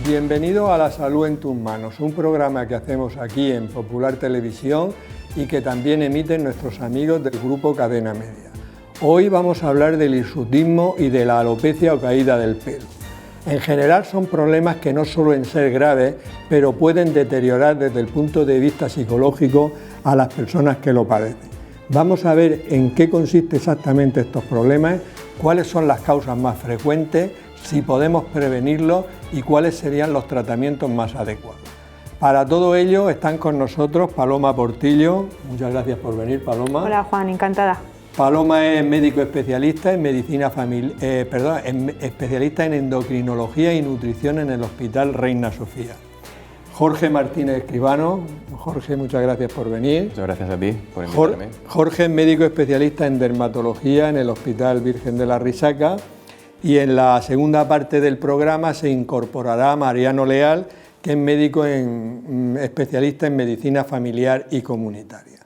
Bienvenido a La Salud en tus manos, un programa que hacemos aquí en Popular Televisión y que también emiten nuestros amigos del grupo Cadena Media. Hoy vamos a hablar del hirsutismo y de la alopecia o caída del pelo. En general son problemas que no suelen ser graves, pero pueden deteriorar desde el punto de vista psicológico a las personas que lo padecen. Vamos a ver en qué consiste exactamente estos problemas, cuáles son las causas más frecuentes, si podemos prevenirlos y cuáles serían los tratamientos más adecuados. Para todo ello están con nosotros Paloma Portillo. Muchas gracias por venir, Paloma. Hola Juan, encantada. Paloma es médico especialista en medicina especialista en endocrinología y nutrición en el Hospital Reina Sofía. Jorge Martínez Escribano. Jorge, muchas gracias por venir. Muchas gracias a ti por invitarme. Jorge es médico especialista en dermatología en el Hospital Virgen de la Risaca. Y en la segunda parte del programa se incorporará Mariano Leal, que es médico especialista en medicina familiar y comunitaria.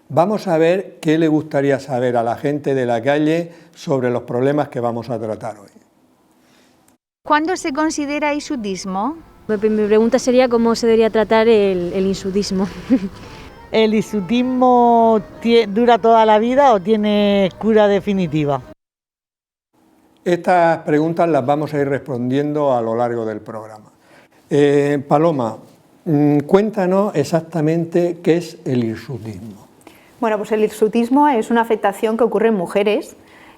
Vamos a ver qué le gustaría saber a la gente de la calle sobre los problemas que vamos a tratar hoy. ¿Cuándo se considera hirsutismo? Mi pregunta sería cómo se debería tratar el hirsutismo. ¿El hirsutismo dura toda la vida o tiene cura definitiva? Estas preguntas las vamos a ir respondiendo a lo largo del programa. Paloma, cuéntanos exactamente qué es el hirsutismo. Bueno, pues el hirsutismo es una afectación que ocurre en mujeres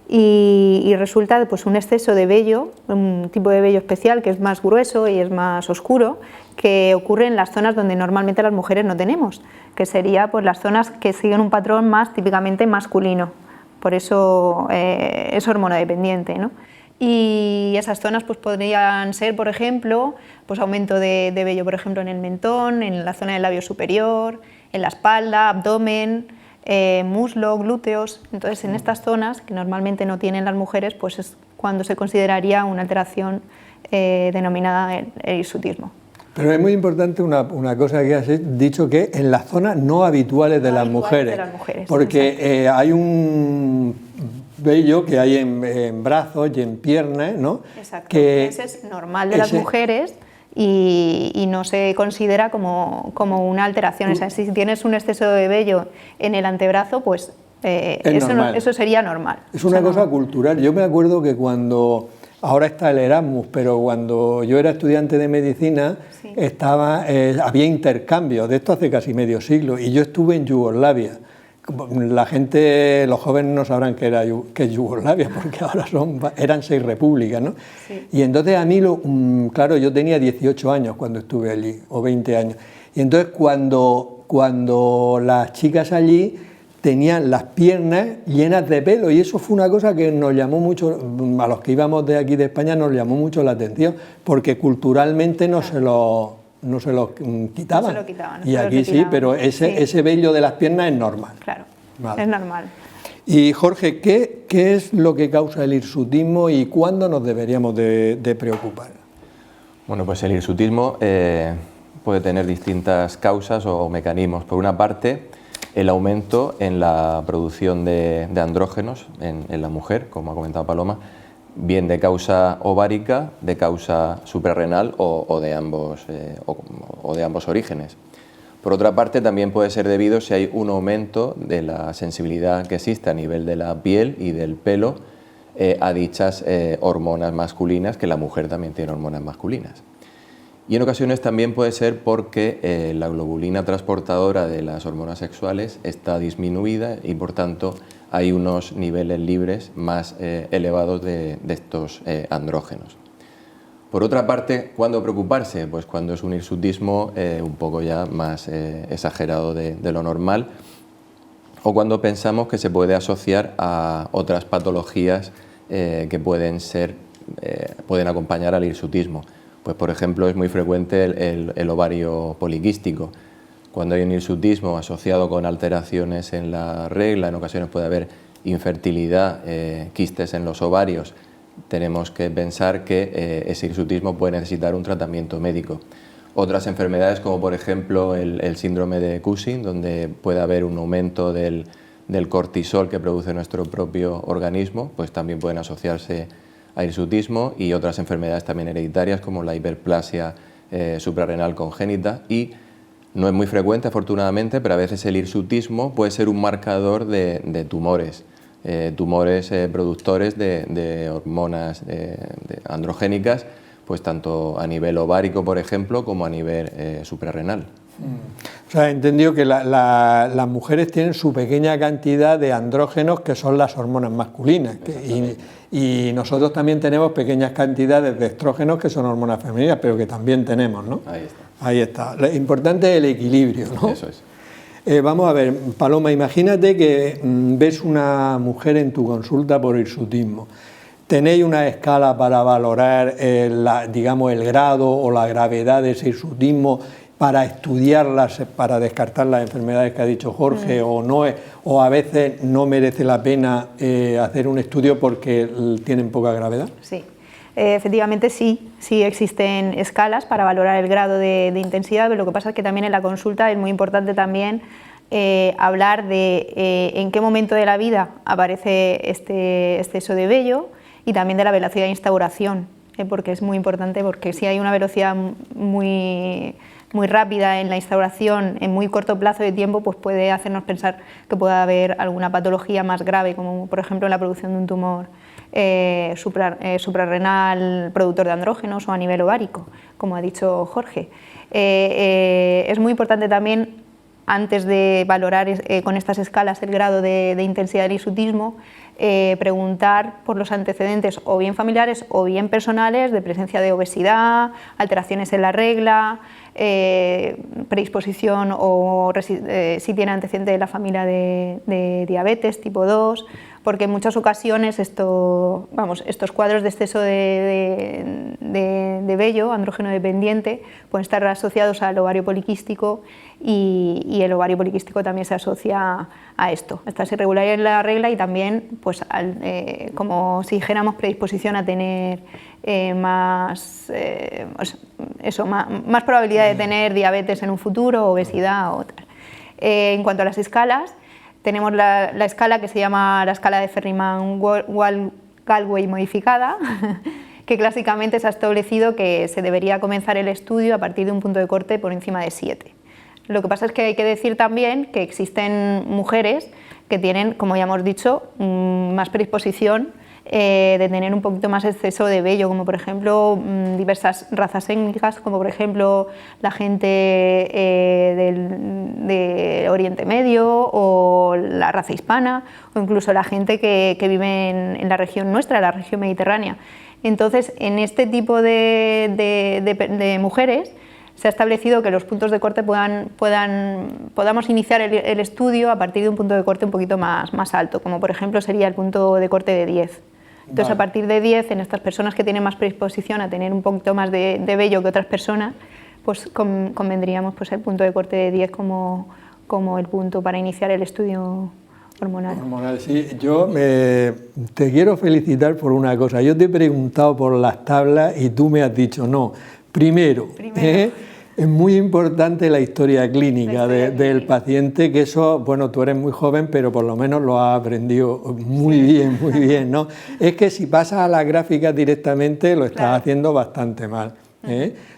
y resulta pues, un exceso de vello, un tipo de vello especial que es más grueso y es más oscuro, que ocurre en las zonas donde normalmente las mujeres no tenemos, que sería pues, las zonas que siguen un patrón más típicamente masculino. Por eso es hormonodependiente, ¿no? Y esas zonas pues, podrían ser, por ejemplo, pues, aumento de vello, por ejemplo, en el mentón, en la zona del labio superior, en la espalda, abdomen, muslo, glúteos. Entonces, en estas zonas, que normalmente no tienen las mujeres, pues es cuando se consideraría una alteración denominada el hirsutismo. Pero es muy importante una cosa que has dicho, que en las zonas no habituales de las mujeres, porque hay un vello que hay en brazos y en piernas, ¿no? Exacto, que ese es normal de las mujeres y no se considera como una alteración. O sea, si tienes un exceso de vello en el antebrazo, pues eso sería normal. Es una cosa cultural. Yo me acuerdo que cuando... Ahora está el Erasmus, pero cuando yo era estudiante de medicina sí. Había intercambios, de esto hace casi medio siglo, y yo estuve en Yugoslavia. La gente, los jóvenes no sabrán qué es Yugoslavia, porque ahora eran 6 repúblicas, ¿no? Sí. Y entonces a mí, claro, yo tenía 18 años cuando estuve allí, o 20 años, y entonces cuando las chicas allí tenían las piernas llenas de pelo, y eso fue una cosa que nos llamó mucho, a los que íbamos de aquí de España nos llamó mucho la atención, porque culturalmente no se lo quitaban. No se lo quitaban, y aquí sí, pero ese vello de las piernas es normal. Claro, vale. Es normal. Y Jorge, ¿qué es lo que causa el hirsutismo y cuándo nos deberíamos de preocupar? Bueno, pues el hirsutismo puede tener distintas causas o mecanismos. Por una parte, el aumento en la producción de andrógenos en la mujer, como ha comentado Paloma, bien de causa ovárica, de causa suprarrenal o de ambos orígenes. Por otra parte, también puede ser debido si hay un aumento de la sensibilidad que existe a nivel de la piel y del pelo a dichas hormonas masculinas, que la mujer también tiene hormonas masculinas. Y en ocasiones también puede ser porque la globulina transportadora de las hormonas sexuales está disminuida y por tanto hay unos niveles libres más elevados de estos andrógenos. Por otra parte, ¿cuándo preocuparse? Pues cuando es un hirsutismo un poco ya más exagerado de lo normal, o cuando pensamos que se puede asociar a otras patologías que pueden acompañar al hirsutismo. Pues por ejemplo es muy frecuente el ovario poliquístico. Cuando hay un hirsutismo asociado con alteraciones en la regla, en ocasiones puede haber infertilidad, quistes en los ovarios, tenemos que pensar que ese hirsutismo puede necesitar un tratamiento médico. Otras enfermedades como por ejemplo el síndrome de Cushing, donde puede haber un aumento del cortisol que produce nuestro propio organismo, pues también pueden asociarse a hirsutismo, y otras enfermedades también hereditarias como la hiperplasia suprarrenal congénita y no es muy frecuente, afortunadamente, pero a veces el hirsutismo puede ser un marcador de tumores, productores de hormonas androgénicas, pues tanto a nivel ovárico, por ejemplo, como a nivel suprarrenal. O sea, he entendido que las mujeres tienen su pequeña cantidad de andrógenos, que son las hormonas masculinas, y nosotros también tenemos pequeñas cantidades de estrógenos, que son hormonas femeninas, pero que también tenemos, ¿no? Ahí está. Ahí está. Lo importante es el equilibrio, ¿no? Eso es. Vamos a ver, Paloma, imagínate que ves una mujer en tu consulta por hirsutismo. ¿Tenéis una escala para valorar, digamos, el grado o la gravedad de ese hirsutismo, para estudiarlas, para descartar las enfermedades que ha dicho Jorge, o no, o a veces no merece la pena hacer un estudio porque tienen poca gravedad? Sí, efectivamente sí existen escalas para valorar el grado de intensidad, pero lo que pasa es que también en la consulta es muy importante también hablar de en qué momento de la vida aparece este exceso de vello y también de la velocidad de instauración, porque es muy importante, porque si hay una velocidad muy rápida en la instauración en muy corto plazo de tiempo, pues puede hacernos pensar que pueda haber alguna patología más grave, como por ejemplo la producción de un tumor suprarrenal productor de andrógenos o a nivel ovárico, como ha dicho Jorge. Es muy importante también, antes de valorar con estas escalas el grado de intensidad del hirsutismo, preguntar por los antecedentes o bien familiares o bien personales de presencia de obesidad, alteraciones en la regla, predisposición o si tiene antecedente de la familia de diabetes tipo 2, porque en muchas ocasiones estos cuadros de exceso de vello, andrógeno dependiente, pueden estar asociados al ovario poliquístico y el ovario poliquístico también se asocia a esto, estas irregularidades en la regla y también, pues, como si dijéramos, predisposición a tener más probabilidad de tener diabetes en un futuro, obesidad o tal. En cuanto a las escalas, tenemos la escala que se llama la escala de Ferriman-Galway modificada, que clásicamente se ha establecido que se debería comenzar el estudio a partir de un punto de corte por encima de 7. Lo que pasa es que hay que decir también que existen mujeres que tienen, como ya hemos dicho, más predisposición de tener un poquito más exceso de vello, como por ejemplo diversas razas étnicas, como por ejemplo la gente de Oriente Medio o la raza hispana, o incluso la gente que vive en la región nuestra, la región mediterránea. Entonces, en este tipo de mujeres se ha establecido que los puntos de corte podamos iniciar el estudio a partir de un punto de corte un poquito más alto, como por ejemplo sería el punto de corte de 10. Entonces, a partir de 10, en estas personas que tienen más predisposición a tener un poquito más de vello que otras personas, pues convendríamos, pues, el punto de corte de 10 como el punto para iniciar el estudio hormonal. Sí. Yo te quiero felicitar por una cosa. Yo te he preguntado por las tablas y tú me has dicho no. Primero. Es muy importante la historia clínica del paciente, que eso, bueno, tú eres muy joven, pero por lo menos lo has aprendido muy bien, ¿no? Es que si pasas a las gráficas directamente lo estás haciendo bastante mal.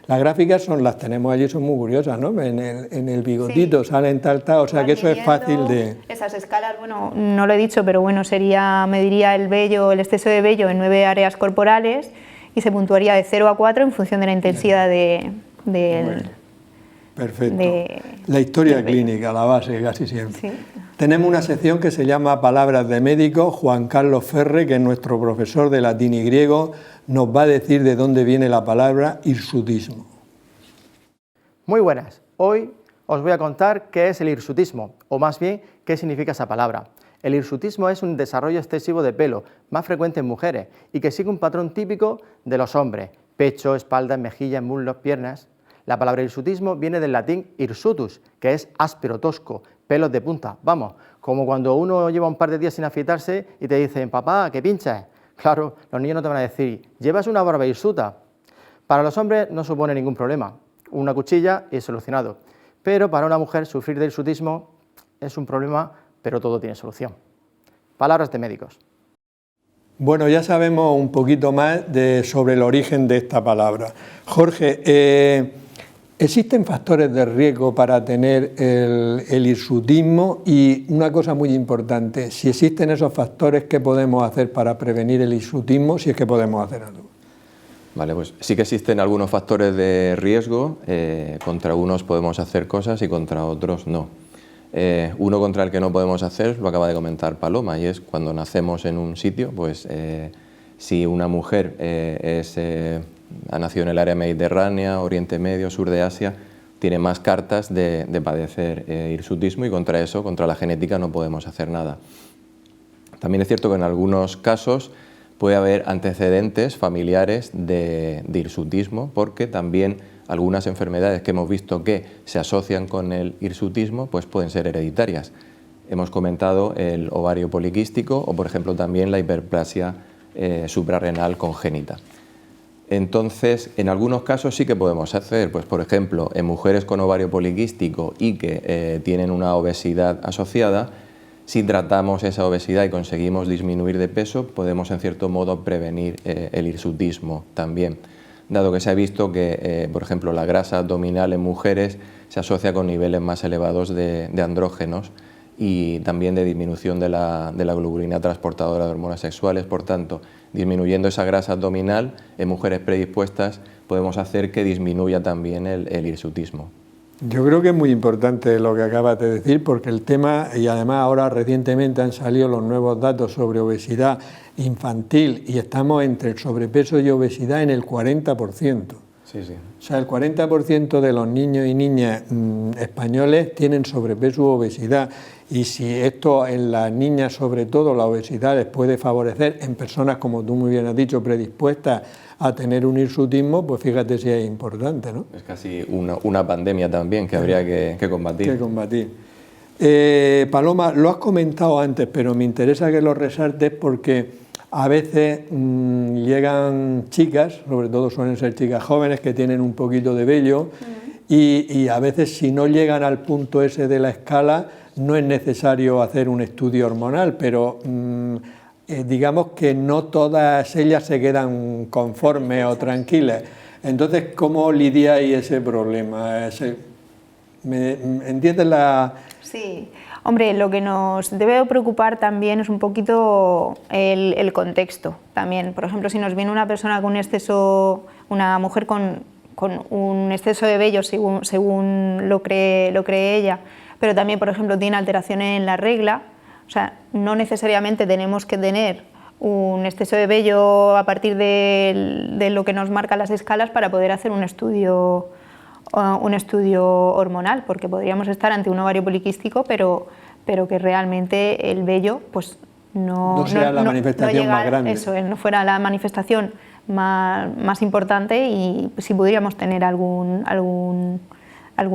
Las gráficas las tenemos allí, son muy curiosas, ¿no? En el bigotito salen tal, o sea que eso es fácil de... Esas escalas, bueno, no lo he dicho, pero bueno, mediría el exceso de vello en 9 áreas corporales y se puntuaría de 0 a 4 en función de la intensidad Perfecto. La historia clínica, la base casi siempre. Sí. Tenemos una sección que se llama Palabras de Médico. Juan Carlos Ferre, que es nuestro profesor de latín y griego, nos va a decir de dónde viene la palabra hirsutismo. Muy buenas. Hoy os voy a contar qué es el hirsutismo, o más bien, qué significa esa palabra. El hirsutismo es un desarrollo excesivo de pelo, más frecuente en mujeres, y que sigue un patrón típico de los hombres: pecho, espalda, mejillas, muslos, piernas. La palabra hirsutismo viene del latín hirsutus, que es áspero, tosco, pelos de punta. Vamos, como cuando uno lleva un par de días sin afeitarse y te dicen: papá, ¿qué pinchas? Claro, los niños no te van a decir: llevas una barba hirsuta. Para los hombres no supone ningún problema, una cuchilla y solucionado. Pero para una mujer sufrir de hirsutismo es un problema, pero todo tiene solución. Palabras de médicos. Bueno, ya sabemos un poquito más sobre el origen de esta palabra. Jorge, ¿Existen factores de riesgo para tener el hirsutismo? Y una cosa muy importante, si existen esos factores, ¿qué podemos hacer para prevenir el hirsutismo, si es que podemos hacer algo? Vale, pues sí que existen algunos factores de riesgo, contra unos podemos hacer cosas y contra otros no. Uno contra el que no podemos hacer, lo acaba de comentar Paloma, y es cuando nacemos en un sitio, pues si una mujer ha nacido en el área mediterránea, Oriente Medio, sur de Asia, tiene más cartas de padecer hirsutismo, y contra eso, contra la genética, no podemos hacer nada. También es cierto que en algunos casos puede haber antecedentes familiares de hirsutismo, porque también algunas enfermedades que hemos visto que se asocian con el hirsutismo pues pueden ser hereditarias. Hemos comentado el ovario poliquístico o, por ejemplo, también la hiperplasia suprarrenal congénita. Entonces, en algunos casos sí que podemos hacer, pues por ejemplo, en mujeres con ovario poliquístico y que tienen una obesidad asociada, si tratamos esa obesidad y conseguimos disminuir de peso, podemos en cierto modo prevenir el hirsutismo también, dado que se ha visto que, por ejemplo, la grasa abdominal en mujeres se asocia con niveles más elevados de andrógenos y también de disminución de la globulina transportadora de hormonas sexuales. Por tanto, disminuyendo esa grasa abdominal en mujeres predispuestas podemos hacer que disminuya también el hirsutismo. Yo creo que es muy importante lo que acabas de decir, porque el tema, y además ahora recientemente han salido los nuevos datos sobre obesidad infantil y estamos entre el sobrepeso y obesidad en el 40%. Sí, sí. O sea, el 40% de los niños y niñas españoles tienen sobrepeso u obesidad, y si esto en las niñas, sobre todo la obesidad, les puede favorecer en personas, como tú muy bien has dicho, predispuestas a tener un hirsutismo, pues fíjate si es importante, ¿no? Es casi una pandemia también que habría que combatir. Paloma, lo has comentado antes, pero me interesa que lo resaltes porque a veces llegan chicas, sobre todo suelen ser chicas jóvenes que tienen un poquito de vello, y a veces si no llegan al punto ese de la escala no es necesario hacer un estudio hormonal, pero digamos que no todas ellas se quedan conformes o tranquilas. Entonces, ¿cómo lidiáis ese problema? ¿Entiendes la...? Sí. Hombre, lo que nos debe preocupar también es un poquito el contexto también. Por ejemplo, si nos viene una persona con un exceso, una mujer con un exceso de vello según lo cree ella, pero también, por ejemplo, tiene alteraciones en la regla, o sea, no necesariamente tenemos que tener un exceso de vello a partir de lo que nos marcan las escalas para poder hacer un estudio hormonal, porque podríamos estar ante un ovario poliquístico, pero que realmente el vello pues no sea la manifestación más grande. Eso, no fuera la manifestación más importante, y si pudiéramos tener algún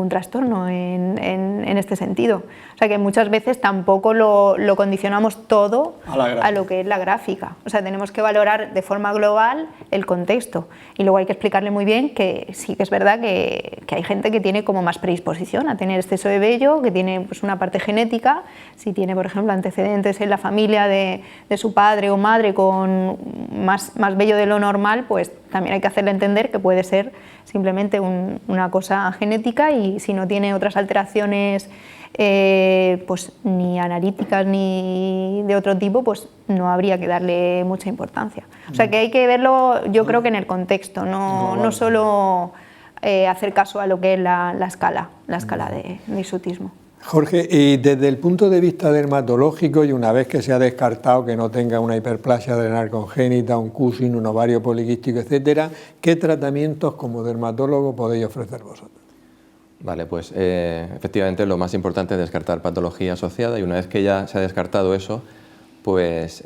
trastorno en este sentido. O sea que muchas veces tampoco lo condicionamos todo a lo que es la gráfica. O sea, tenemos que valorar de forma global el contexto, y luego hay que explicarle muy bien que sí que es verdad que hay gente que tiene como más predisposición a tener exceso de vello, que tiene pues una parte genética. Si tiene, por ejemplo, antecedentes en la familia de su padre o madre con más vello de lo normal, pues también hay que hacerle entender que puede ser simplemente una cosa genética, y si no tiene otras alteraciones pues ni analíticas ni de otro tipo, pues no habría que darle mucha importancia. O sea que hay que verlo, yo creo que en el contexto, no solo hacer caso a lo que es la escala de hirsutismo. Jorge, y desde el punto de vista dermatológico, y una vez que se ha descartado que no tenga una hiperplasia adrenal congénita, un Cushing, un ovario poliquístico, etcétera, ¿qué tratamientos como dermatólogo podéis ofrecer vosotros? Vale, pues efectivamente lo más importante es descartar patología asociada, y una vez que ya se ha descartado eso, pues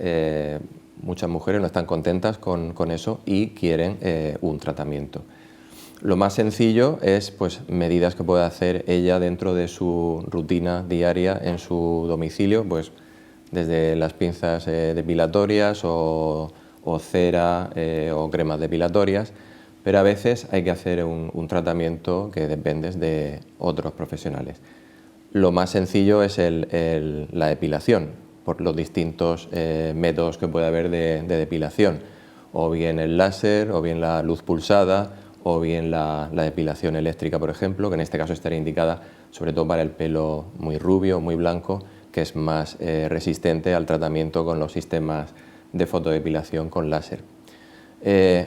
muchas mujeres no están contentas con eso y quieren un tratamiento. Lo más sencillo es pues medidas que puede hacer ella dentro de su rutina diaria en su domicilio, pues desde las pinzas depilatorias o cera o cremas depilatorias, pero a veces hay que hacer un tratamiento que depende de otros profesionales. Lo más sencillo es la depilación, por los distintos métodos que puede haber de depilación, o bien el láser, o bien la luz pulsada, o bien la depilación eléctrica, por ejemplo, que en este caso estaría indicada sobre todo para el pelo muy rubio, muy blanco, que es más resistente al tratamiento con los sistemas de fotodepilación con láser.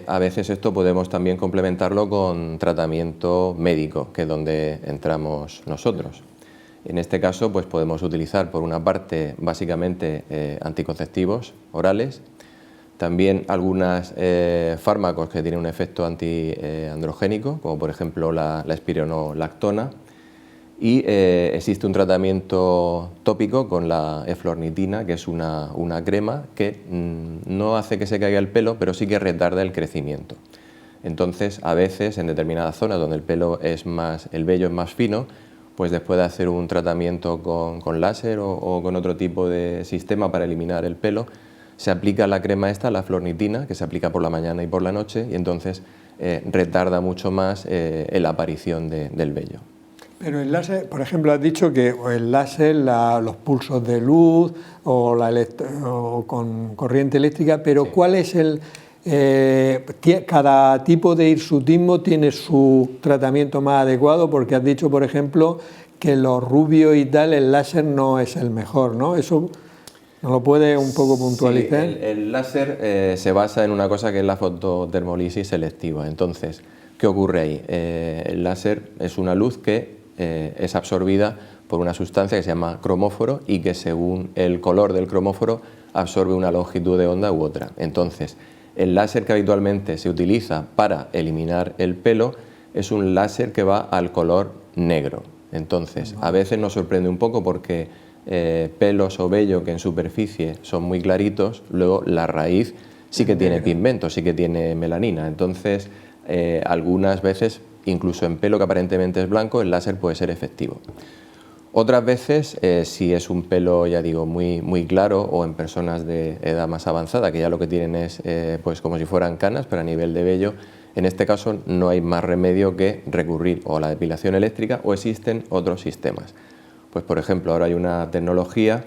A veces esto podemos también complementarlo con tratamiento médico, que es donde entramos nosotros. En este caso pues podemos utilizar por una parte básicamente anticonceptivos orales, también algunos fármacos que tienen un efecto antiandrogénico, como por ejemplo la espironolactona, y existe un tratamiento tópico con la eflornitina, que es una crema que no hace que se caiga el pelo, pero sí que retarda el crecimiento. Entonces, a veces en determinadas zonas donde el vello es más fino, pues después de hacer un tratamiento con láser o con otro tipo de sistema para eliminar el pelo, se aplica la crema esta, la eflornitina, que se aplica por la mañana y por la noche, y entonces retarda mucho más la aparición del vello. Pero el láser, por ejemplo, has dicho que el láser, los pulsos de luz o con corriente eléctrica, pero sí. ¿Cuál es cada tipo de hirsutismo tiene su tratamiento más adecuado? Porque has dicho, por ejemplo, que los rubios y tal, el láser no es el mejor, ¿no? ¿Eso nos lo puede un poco puntualizar? Sí, el láser se basa en una cosa que es la fototermólisis selectiva. Entonces, ¿qué ocurre ahí? El láser es una luz que es absorbida por una sustancia que se llama cromóforo y que según el color del cromóforo absorbe una longitud de onda u otra. Entonces, el láser que habitualmente se utiliza para eliminar el pelo es un láser que va al color negro. Entonces, a veces nos sorprende un poco porque pelos o vello que en superficie son muy claritos, luego la raíz sí que tiene pigmento, sí que tiene melanina. Entonces, algunas veces, incluso en pelo que aparentemente es blanco, el láser puede ser efectivo. Otras veces, si es un pelo, ya digo, muy claro, o en personas de edad más avanzada, que ya lo que tienen es pues como si fueran canas, pero a nivel de vello, en este caso no hay más remedio que recurrir o a la depilación eléctrica o existen otros sistemas. Pues por ejemplo, ahora hay una tecnología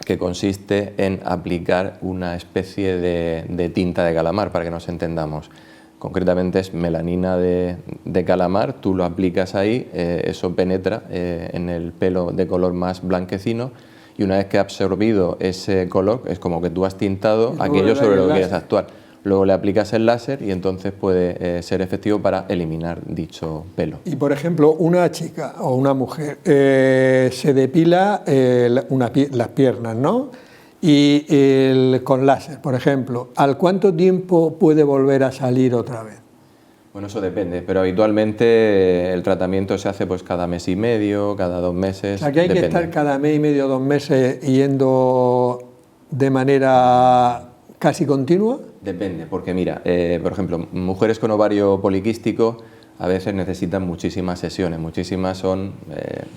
que consiste en aplicar una especie de tinta de calamar, para que nos entendamos. Concretamente es melanina de calamar, tú lo aplicas ahí, eso penetra en el pelo de color más blanquecino y una vez que ha absorbido ese color es como que tú has tintado aquello sobre lo que quieres actuar. Luego le aplicas el láser y entonces puede ser efectivo para eliminar dicho pelo. Y por ejemplo, una chica o una mujer se depila las piernas, ¿no? Y con láser, por ejemplo, ¿al cuánto tiempo puede volver a salir otra vez? Bueno, eso depende, pero habitualmente el tratamiento se hace pues cada mes y medio, cada 2 meses. O sea, que hay que estar cada mes y medio, 2 meses yendo de manera casi continua. Depende, porque mira, por ejemplo, mujeres con ovario poliquístico a veces necesitan muchísimas sesiones, muchísimas son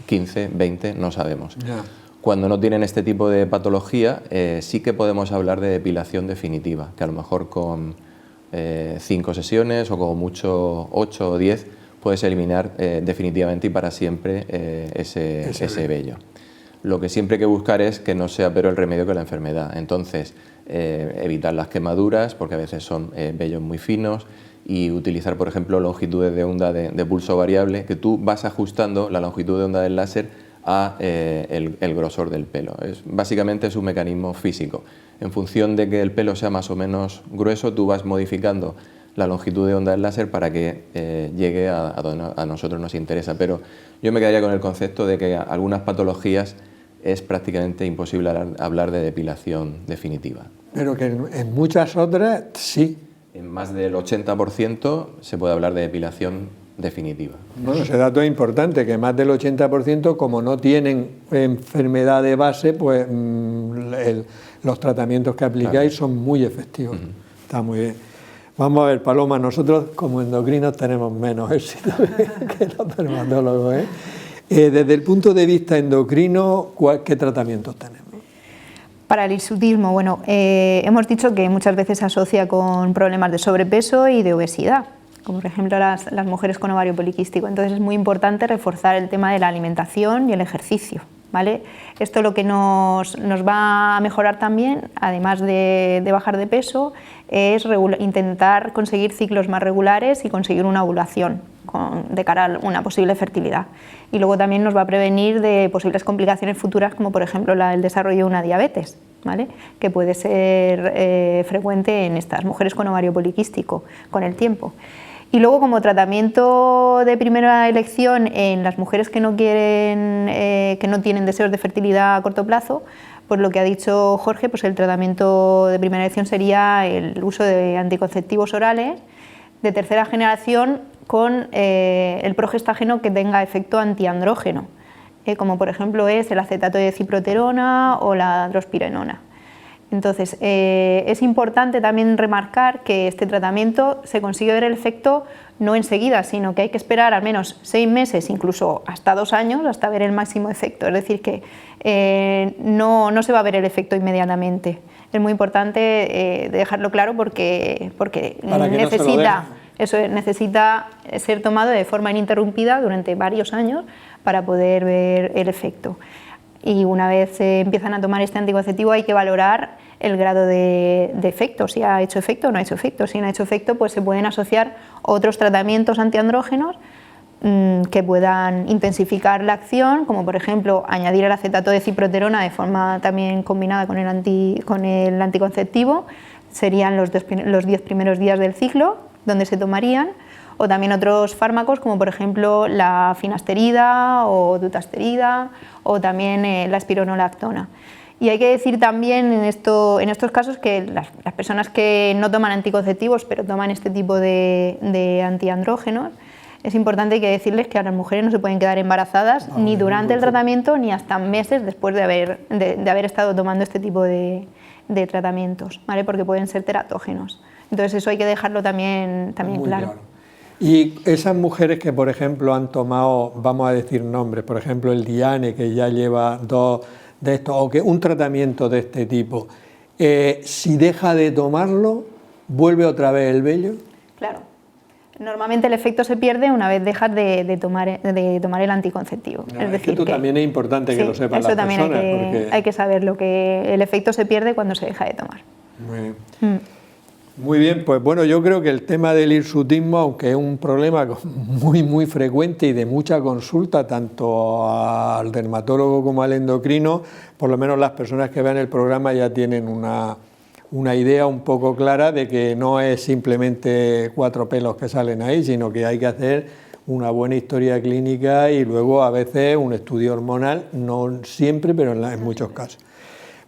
15, 20, no sabemos. Ya. Cuando no tienen este tipo de patología, sí que podemos hablar de depilación definitiva, que a lo mejor con 5 sesiones o como mucho 8 o 10 puedes eliminar definitivamente y para siempre ese vello. Lo que siempre hay que buscar es que no sea peor el remedio que la enfermedad. Entonces, evitar las quemaduras, porque a veces son vellos muy finos, y utilizar, por ejemplo, longitudes de onda de pulso variable, que tú vas ajustando la longitud de onda del láser a el grosor del pelo. Básicamente es un mecanismo físico. En función de que el pelo sea más o menos grueso, tú vas modificando la longitud de onda del láser para que llegue a donde a nosotros nos interesa. Pero yo me quedaría con el concepto de que algunas patologías es prácticamente imposible hablar de depilación definitiva. Pero que en muchas otras sí. En más del 80% se puede hablar de depilación definitiva. Bueno, ese dato es importante, que más del 80%, como no tienen enfermedad de base, pues los tratamientos que aplicáis son muy efectivos. Está muy bien. Vamos a ver, Paloma, nosotros como endocrinos tenemos menos éxito que los dermatólogos, ¿eh? Desde el punto de vista endocrino, ¿qué tratamientos tenemos? Para el hirsutismo, bueno, hemos dicho que muchas veces se asocia con problemas de sobrepeso y de obesidad, como por ejemplo las mujeres con ovario poliquístico. Entonces es muy importante reforzar el tema de la alimentación y el ejercicio. ¿vale? Esto lo que nos va a mejorar también, además de bajar de peso, es intentar conseguir ciclos más regulares y conseguir una ovulación de cara a una posible fertilidad. Y luego también nos va a prevenir de posibles complicaciones futuras, como por ejemplo el desarrollo de una diabetes, ¿vale? Que puede ser frecuente en estas mujeres con ovario poliquístico con el tiempo. Y luego, como tratamiento de primera elección en las mujeres que no tienen deseos de fertilidad a corto plazo, pues lo que ha dicho Jorge, pues el tratamiento de primera elección sería el uso de anticonceptivos orales de tercera generación con el progestágeno que tenga efecto antiandrógeno, como por ejemplo es el acetato de ciproterona o la drospirenona. Entonces, es importante también remarcar que este tratamiento se consigue ver el efecto no enseguida, sino que hay que esperar al menos 6 meses, incluso hasta 2 años, hasta ver el máximo efecto. Es decir, que no se va a ver el efecto inmediatamente. Es muy importante dejarlo claro porque necesita ser tomado de forma ininterrumpida durante varios años para poder ver el efecto. Y una vez se empiezan a tomar este anticonceptivo hay que valorar el grado de efecto, si ha hecho efecto o no ha hecho efecto. Si no ha hecho efecto, pues se pueden asociar otros tratamientos antiandrógenos que puedan intensificar la acción, como por ejemplo añadir el acetato de ciproterona de forma también combinada con el anticonceptivo, serían los 10 primeros días del ciclo donde se tomarían, o también otros fármacos como por ejemplo la finasterida o dutasterida o también la espironolactona. Y hay que decir también en estos casos que las personas que no toman anticonceptivos pero toman este tipo de antiandrógenos, es importante que decirles que a las mujeres no se pueden quedar embarazadas ni durante el tratamiento ni hasta meses después de haber estado tomando este tipo de tratamientos, ¿vale? Porque pueden ser teratógenos. Entonces eso hay que dejarlo también claro. Y esas mujeres que, por ejemplo, han tomado, vamos a decir nombres, por ejemplo, el Diane, que ya lleva 2 de estos, o que un tratamiento de este tipo, si deja de tomarlo, ¿vuelve otra vez el vello? Claro. Normalmente el efecto se pierde una vez dejas de tomar el anticonceptivo. Es decir, esto también es importante que lo sepan las personas. Eso también hay que saberlo, que el efecto se pierde cuando se deja de tomar. Muy bien. Muy bien, pues bueno, yo creo que el tema del hirsutismo, aunque es un problema muy frecuente y de mucha consulta, tanto al dermatólogo como al endocrino, por lo menos las personas que vean el programa ya tienen una idea un poco clara de que no es simplemente 4 pelos que salen ahí, sino que hay que hacer una buena historia clínica y luego a veces un estudio hormonal, no siempre, pero en muchos casos.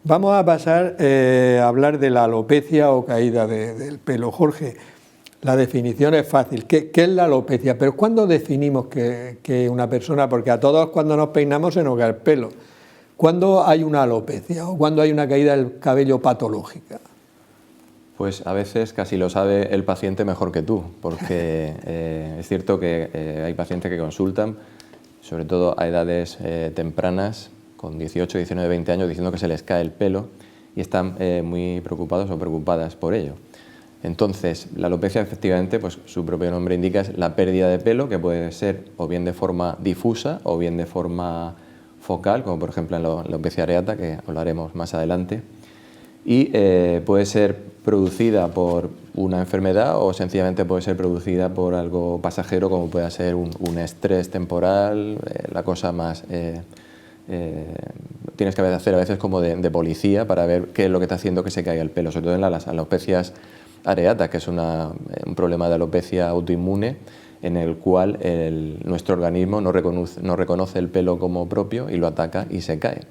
Vamos a pasar a hablar de la alopecia o caída del pelo. Jorge, la definición es fácil. ¿Qué es la alopecia? Pero ¿cuándo definimos que una persona, porque a todos cuando nos peinamos se nos cae el pelo, ¿cuándo hay una alopecia o cuándo hay una caída del cabello patológica? Pues a veces casi lo sabe el paciente mejor que tú, porque es cierto que hay pacientes que consultan, sobre todo a edades tempranas, con 18, 19, 20 años, diciendo que se les cae el pelo y están muy preocupados o preocupadas por ello. Entonces, la alopecia efectivamente, pues su propio nombre indica, es la pérdida de pelo, que puede ser o bien de forma difusa o bien de forma focal, como por ejemplo en la alopecia areata, que hablaremos más adelante, y puede ser producida por una enfermedad o sencillamente puede ser producida por algo pasajero, como puede ser un estrés temporal, la cosa más... tienes que hacer a veces como de policía para ver qué es lo que está haciendo que se caiga el pelo, sobre todo en las alopecias areatas, que es un problema de alopecia autoinmune en el cual nuestro organismo no reconoce el pelo como propio y lo ataca y se cae.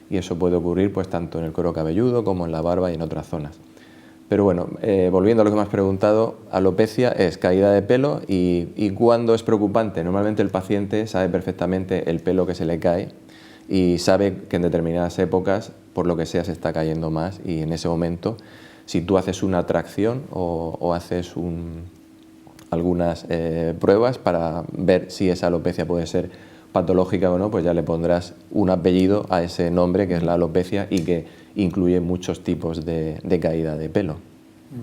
Y eso puede ocurrir pues tanto en el cuero cabelludo como en la barba y en otras zonas. Pero bueno, volviendo a lo que me has preguntado, alopecia es caída de pelo y ¿cuándo es preocupante? Normalmente el paciente sabe perfectamente el pelo que se le cae y sabe que en determinadas épocas, por lo que sea, se está cayendo más y en ese momento, si tú haces una tracción o haces algunas pruebas para ver si esa alopecia puede ser patológica o no, pues ya le pondrás un apellido a ese nombre que es la alopecia y que incluye muchos tipos de caída de pelo.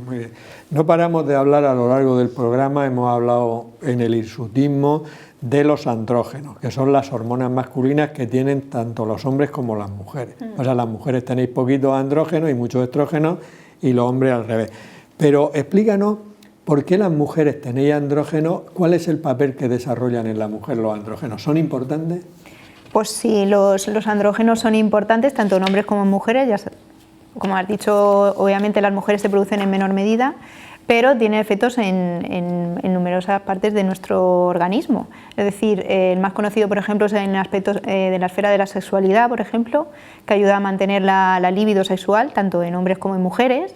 Muy bien. No paramos de hablar a lo largo del programa, hemos hablado en el hirsutismo de los andrógenos, que son las hormonas masculinas que tienen tanto los hombres como las mujeres. O sea, las mujeres tenéis poquitos andrógenos y muchos estrógenos y los hombres al revés. Pero explícanos por qué las mujeres tenéis andrógenos, cuál es el papel que desarrollan en la mujer los andrógenos. ¿Son importantes? Pues sí, los andrógenos son importantes tanto en hombres como en mujeres. Como has dicho, obviamente las mujeres se producen en menor medida, pero tiene efectos en numerosas partes de nuestro organismo. Es decir, el más conocido, por ejemplo, es en aspectos de la esfera de la sexualidad, por ejemplo, que ayuda a mantener la libido sexual, tanto en hombres como en mujeres.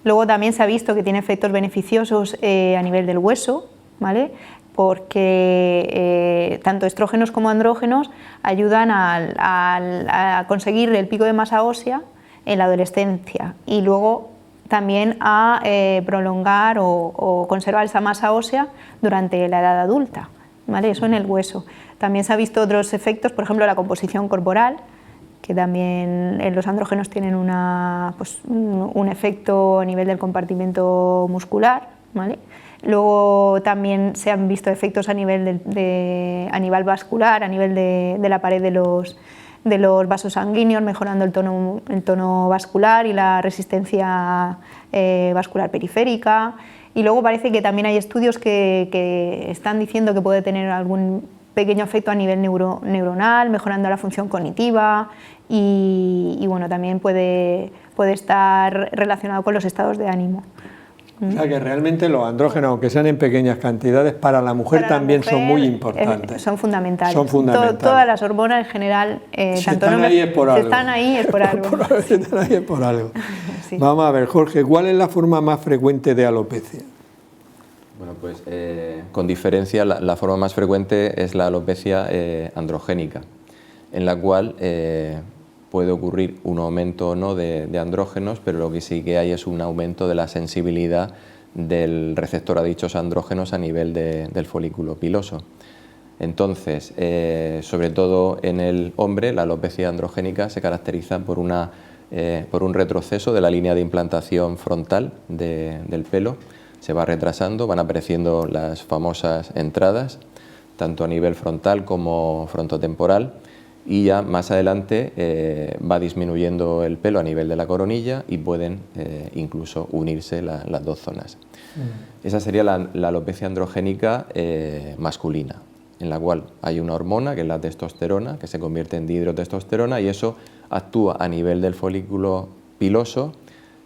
Luego también se ha visto que tiene efectos beneficiosos a nivel del hueso, ¿vale? Porque tanto estrógenos como andrógenos ayudan a conseguir el pico de masa ósea en la adolescencia y luego también a prolongar o conservar esa masa ósea durante la edad adulta, ¿vale? Eso en el hueso. También se ha visto otros efectos, por ejemplo la composición corporal, que también los andrógenos tienen un efecto a nivel del compartimento muscular, ¿vale? Luego también se han visto efectos a nivel a nivel vascular, a nivel de la pared de los vasos sanguíneos, mejorando el tono vascular y la resistencia vascular periférica. Y luego parece que también hay estudios que están diciendo que puede tener algún pequeño efecto a nivel neuronal, mejorando la función cognitiva y bueno, también puede estar relacionado con los estados de ánimo. O sea que realmente los andrógenos, aunque sean en pequeñas cantidades, para la mujer también son muy importantes. Son fundamentales. Son fundamentales. Todas las hormonas en general, si están ahí es por algo. Si están ahí es por algo. Si están ahí es por algo. Sí. Vamos a ver, Jorge, ¿cuál es la forma más frecuente de alopecia? Bueno, pues con diferencia la forma más frecuente es la alopecia androgénica, en la cual puede ocurrir un aumento o no de andrógenos, pero lo que sí que hay es un aumento de la sensibilidad del receptor a dichos andrógenos a nivel del folículo piloso. Entonces, sobre todo en el hombre, la alopecia androgénica se caracteriza por un retroceso de la línea de implantación frontal del pelo. Se va retrasando, van apareciendo las famosas entradas, tanto a nivel frontal como frontotemporal, y ya más adelante va disminuyendo el pelo a nivel de la coronilla y pueden incluso unirse las dos zonas. Esa sería la alopecia androgénica masculina, en la cual hay una hormona, que es la testosterona, que se convierte en dihidrotestosterona y eso actúa a nivel del folículo piloso,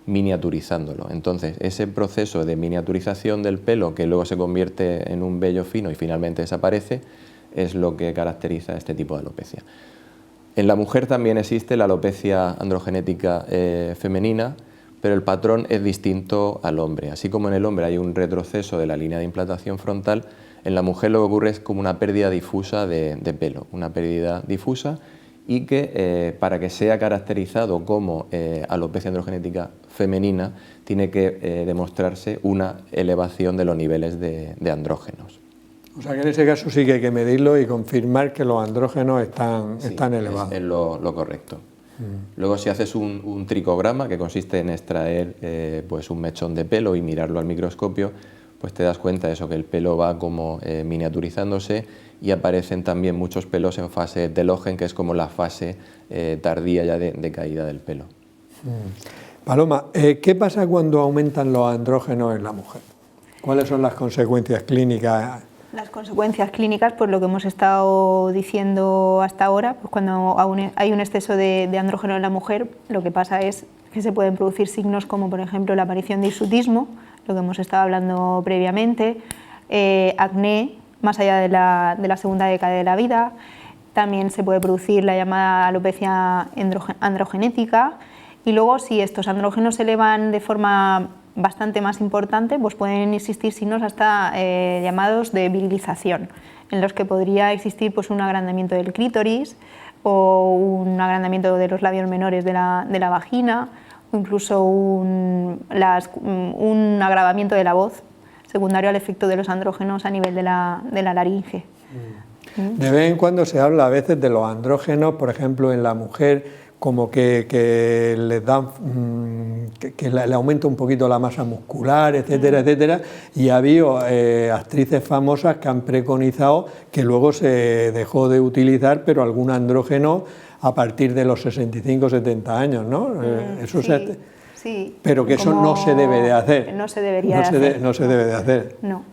miniaturizándolo. Entonces, ese proceso de miniaturización del pelo, que luego se convierte en un vello fino y finalmente desaparece, es lo que caracteriza este tipo de alopecia. En la mujer también existe la alopecia androgenética femenina, pero el patrón es distinto al hombre. Así como en el hombre hay un retroceso de la línea de implantación frontal, en la mujer lo que ocurre es como una pérdida difusa de pelo, una pérdida difusa y que para que sea caracterizado como alopecia androgenética femenina tiene que demostrarse una elevación de los niveles de andrógenos. O sea que en ese caso sí que hay que medirlo y confirmar que los andrógenos están elevados. Es lo correcto. Luego si haces un tricograma, que consiste en extraer pues un mechón de pelo y mirarlo al microscopio, pues te das cuenta de eso, que el pelo va como miniaturizándose y aparecen también muchos pelos en fase telógen, que es como la fase tardía ya de caída del pelo. Paloma, ¿qué pasa cuando aumentan los andrógenos en la mujer? ¿Cuáles son las consecuencias clínicas? Las consecuencias clínicas, pues lo que hemos estado diciendo hasta ahora, pues cuando hay un exceso de andrógeno en la mujer, lo que pasa es que se pueden producir signos como por ejemplo la aparición de hirsutismo, lo que hemos estado hablando previamente, acné más allá de la segunda década de la vida, también se puede producir la llamada alopecia androgenética y luego si estos andrógenos se elevan de forma bastante más importante, pues pueden existir signos hasta llamados de virilización, en los que podría existir pues, un agrandamiento del clítoris o un agrandamiento de los labios menores de la vagina o incluso un agravamiento de la voz secundario al efecto de los andrógenos a nivel de la laringe. De vez en cuando se habla a veces de los andrógenos, por ejemplo en la mujer, como que les dan, que le aumenta un poquito la masa muscular, etcétera, etcétera, y ha habido actrices famosas que han preconizado que luego se dejó de utilizar, pero algún andrógeno a partir de los 65 70 años, ¿no? Eso sí, sí. Pero que eso no se debe de hacer. No se debería hacer. No se debe de hacer. No.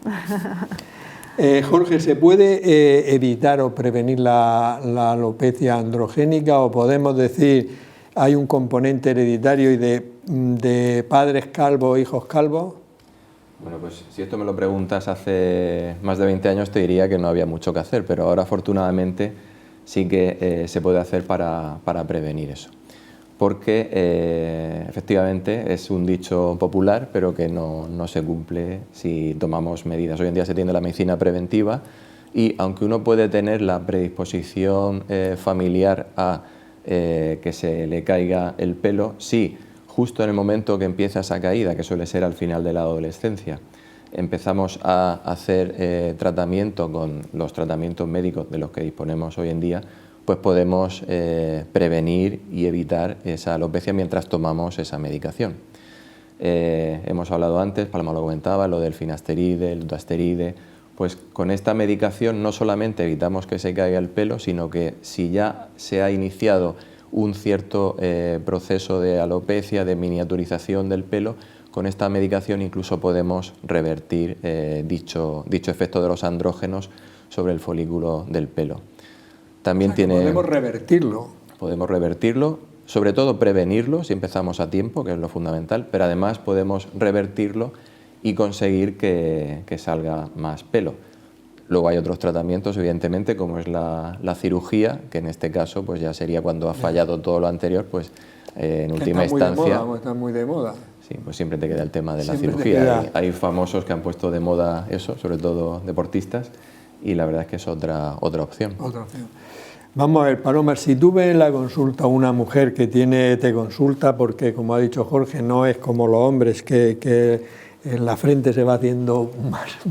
Jorge, ¿se puede evitar o prevenir la alopecia androgénica, o podemos decir hay un componente hereditario y de padres calvos, hijos calvos? Bueno, pues si esto me lo preguntas hace más de 20 años te diría que no había mucho que hacer, pero ahora afortunadamente sí que se puede hacer para prevenir eso. Porque efectivamente es un dicho popular, pero que no se cumple si tomamos medidas. Hoy en día se tiene la medicina preventiva y aunque uno puede tener la predisposición familiar a que se le caiga el pelo, sí, justo en el momento que empieza esa caída, que suele ser al final de la adolescencia, empezamos a hacer tratamiento con los tratamientos médicos de los que disponemos hoy en día, pues podemos prevenir y evitar esa alopecia mientras tomamos esa medicación. Hemos hablado antes, Paloma lo comentaba, lo del finasteride, el dutasteride. Pues con esta medicación no solamente evitamos que se caiga el pelo, sino que si ya se ha iniciado un cierto proceso de alopecia, de miniaturización del pelo, con esta medicación incluso podemos revertir dicho efecto de los andrógenos sobre el folículo del pelo. También podemos revertirlo. Podemos revertirlo, sobre todo prevenirlo si empezamos a tiempo, que es lo fundamental, pero además podemos revertirlo y conseguir que salga más pelo. Luego hay otros tratamientos, evidentemente, como es la cirugía, que en este caso pues ya sería cuando ha fallado todo lo anterior, pues en última instancia... Está muy de moda. Sí, pues siempre te queda el tema de la Siempre cirugía. Hay famosos que han puesto de moda eso, sobre todo deportistas, y la verdad es que es otra opción. Otra opción. Vamos a ver, Paloma, si tú ves en la consulta una mujer que te consulta porque, como ha dicho Jorge, no es como los hombres que en la frente se va haciendo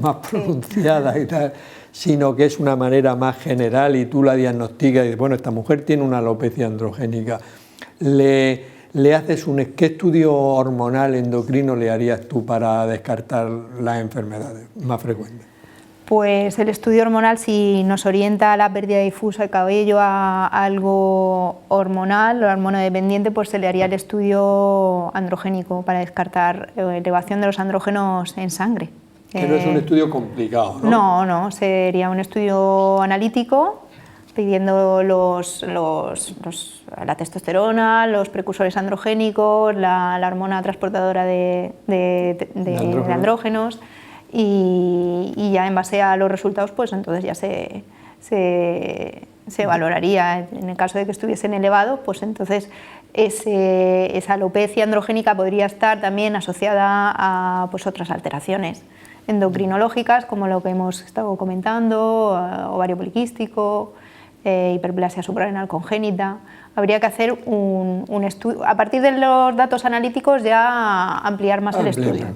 más pronunciada y tal, sino que es una manera más general y tú la diagnosticas y dices, bueno, esta mujer tiene una alopecia androgénica. ¿Le haces qué estudio hormonal endocrino le harías tú para descartar las enfermedades más frecuentes? Pues el estudio hormonal, si nos orienta a la pérdida difusa del cabello, a algo hormonal o hormonodependiente, pues se le haría el estudio androgénico para descartar elevación de los andrógenos en sangre. Pero es un estudio complicado, ¿no? No, sería un estudio analítico pidiendo la testosterona, los precursores androgénicos, la hormona transportadora de andrógenos. Y ya en base a los resultados, pues entonces ya se valoraría. En el caso de que estuviesen elevados, pues entonces esa alopecia androgénica podría estar también asociada a pues, otras alteraciones endocrinológicas, como lo que hemos estado comentando, ovario poliquístico, hiperplasia suprarrenal congénita. Habría que hacer un estudio, a partir de los datos analíticos ya ampliar más el estudio.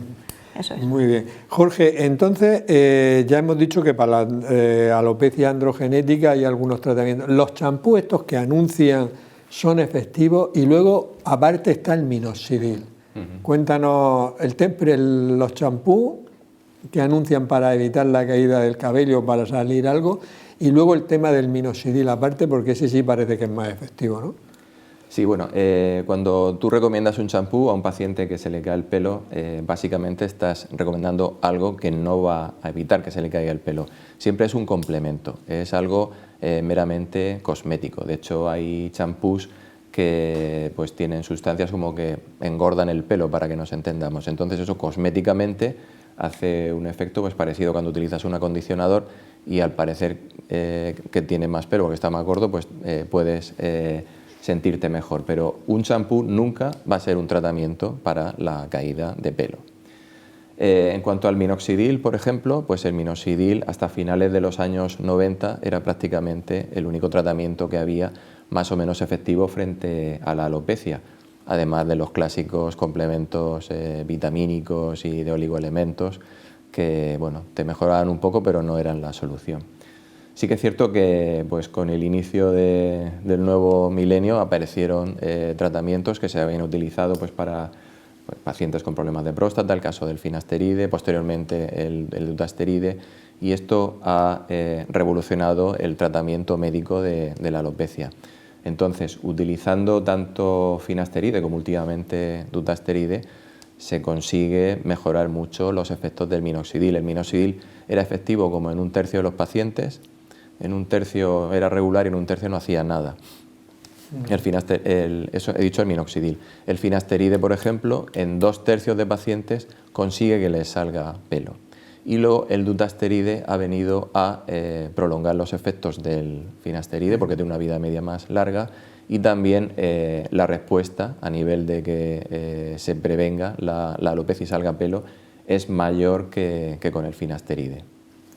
Eso es. Muy bien. Jorge, entonces ya hemos dicho que para la alopecia androgenética hay algunos tratamientos. Los champús estos que anuncian son efectivos y luego aparte está el minoxidil. Cuéntanos los champús que anuncian para evitar la caída del cabello, para salir algo, y luego el tema del minoxidil aparte, porque ese sí parece que es más efectivo, ¿no? Sí, bueno, cuando tú recomiendas un champú a un paciente que se le cae el pelo, básicamente estás recomendando algo que no va a evitar que se le caiga el pelo. Siempre es un complemento, es algo meramente cosmético. De hecho, hay champús que pues, tienen sustancias como que engordan el pelo, para que nos entendamos. Entonces eso cosméticamente hace un efecto pues, parecido cuando utilizas un acondicionador y al parecer que tiene más pelo o que está más gordo, pues puedes sentirte mejor, pero un champú nunca va a ser un tratamiento para la caída de pelo. En cuanto al minoxidil, por ejemplo, pues el minoxidil hasta finales de los años 90 era prácticamente el único tratamiento que había más o menos efectivo frente a la alopecia, además de los clásicos complementos vitamínicos y de oligoelementos que bueno, te mejoraban un poco pero no eran la solución. Sí que es cierto que pues, con el inicio del nuevo milenio aparecieron tratamientos que se habían utilizado pues, para pues, pacientes con problemas de próstata, el caso del finasteride, posteriormente el dutasteride, y esto ha revolucionado el tratamiento médico de la alopecia. Entonces, utilizando tanto finasteride como últimamente dutasteride, se consigue mejorar mucho los efectos del minoxidil. El minoxidil era efectivo como en 1/3 de los pacientes, en 1/3 era regular y en 1/3 no hacía nada. Eso he dicho el minoxidil. El finasteride, por ejemplo, en 2/3 de pacientes consigue que les salga pelo. Y luego el dutasteride ha venido a prolongar los efectos del finasteride porque tiene una vida media más larga, y también la respuesta a nivel de que se prevenga la alopecia y salga pelo es mayor que con el finasteride.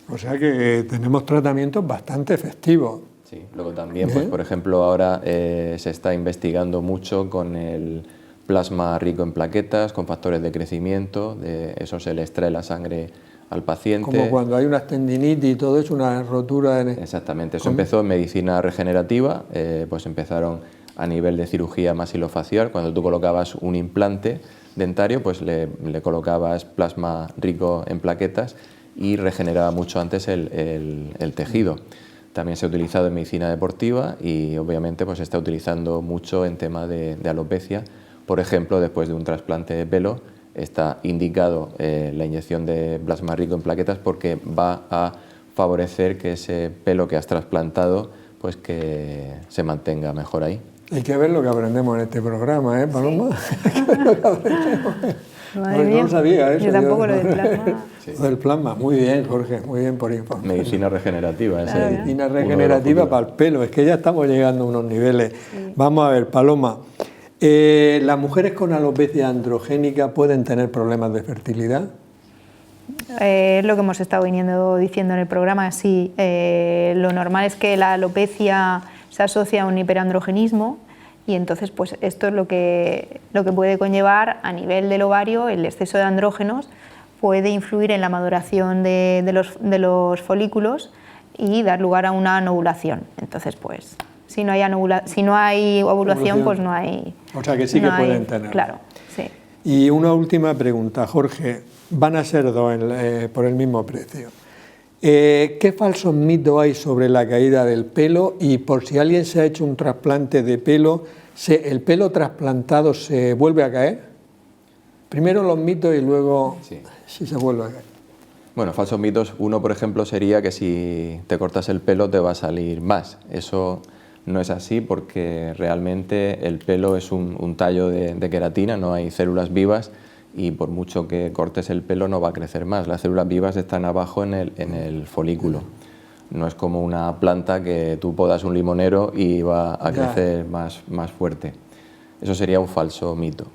O sea que tenemos tratamientos bastante efectivos. Sí, luego también, pues, por ejemplo, ahora se está investigando mucho con el plasma rico en plaquetas, con factores de crecimiento, eso se le extrae la sangre al paciente. Como cuando hay una tendinitis y todo eso, una rotura. Exactamente, eso empezó en medicina regenerativa, pues empezaron a nivel de cirugía maxilofacial. Cuando tú colocabas un implante dentario, pues le colocabas plasma rico en plaquetas y regeneraba mucho antes el tejido. También se ha utilizado en medicina deportiva y obviamente pues se está utilizando mucho en tema de alopecia. Por ejemplo, después de un trasplante de pelo, está indicado la inyección de plasma rico en plaquetas porque va a favorecer que ese pelo que has trasplantado pues que se mantenga mejor ahí. Hay que ver lo que aprendemos en este programa, ¿eh, Paloma? Sí. Hay que ver lo que aprendemos. No lo sabía eso. Yo tampoco lo del plasma. Sí. Lo del plasma, muy bien, Jorge, muy bien por informar. Medicina regenerativa. Medicina regenerativa para el pelo, es que ya estamos llegando a unos niveles. Sí. Vamos a ver, Paloma. ¿Las mujeres con alopecia androgénica pueden tener problemas de fertilidad? Es lo que hemos estado diciendo en el programa, sí. Lo normal es que la alopecia se asocia a un hiperandrogenismo y entonces pues esto es lo que puede conllevar a nivel del ovario. El exceso de andrógenos puede influir en la maduración de los folículos y dar lugar a una anovulación. Entonces pues si no hay ovulación, pues no hay... O sea que sí que pueden tener. Claro, sí. Y una última pregunta, Jorge. Van a ser dos por el mismo precio. ¿Qué falsos mitos hay sobre la caída del pelo? Y por si alguien se ha hecho un trasplante de pelo, ¿el pelo trasplantado se vuelve a caer? Primero los mitos y luego si se vuelve a caer. Bueno, falsos mitos. Uno, por ejemplo, sería que si te cortas el pelo te va a salir más. Eso no es así porque realmente el pelo es un tallo de queratina, no hay células vivas y por mucho que cortes el pelo no va a crecer más. Las células vivas están abajo en el folículo. No es como una planta que tú podas un limonero y va a crecer más fuerte. Eso sería un falso mito.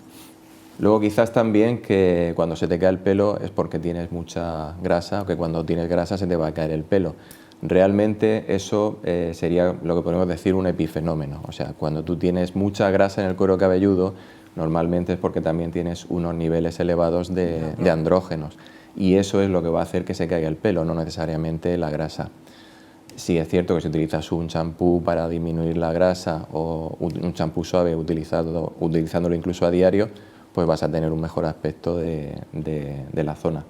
Luego quizás también que cuando se te cae el pelo es porque tienes mucha grasa o que cuando tienes grasa se te va a caer el pelo. Realmente eso sería lo que podemos decir un epifenómeno. O sea, cuando tú tienes mucha grasa en el cuero cabelludo, normalmente es porque también tienes unos niveles elevados de andrógenos. Y eso es lo que va a hacer que se caiga el pelo, no necesariamente la grasa. Sí es cierto que si utilizas un champú para disminuir la grasa o un champú suave utilizándolo incluso a diario, pues vas a tener un mejor aspecto de la zona.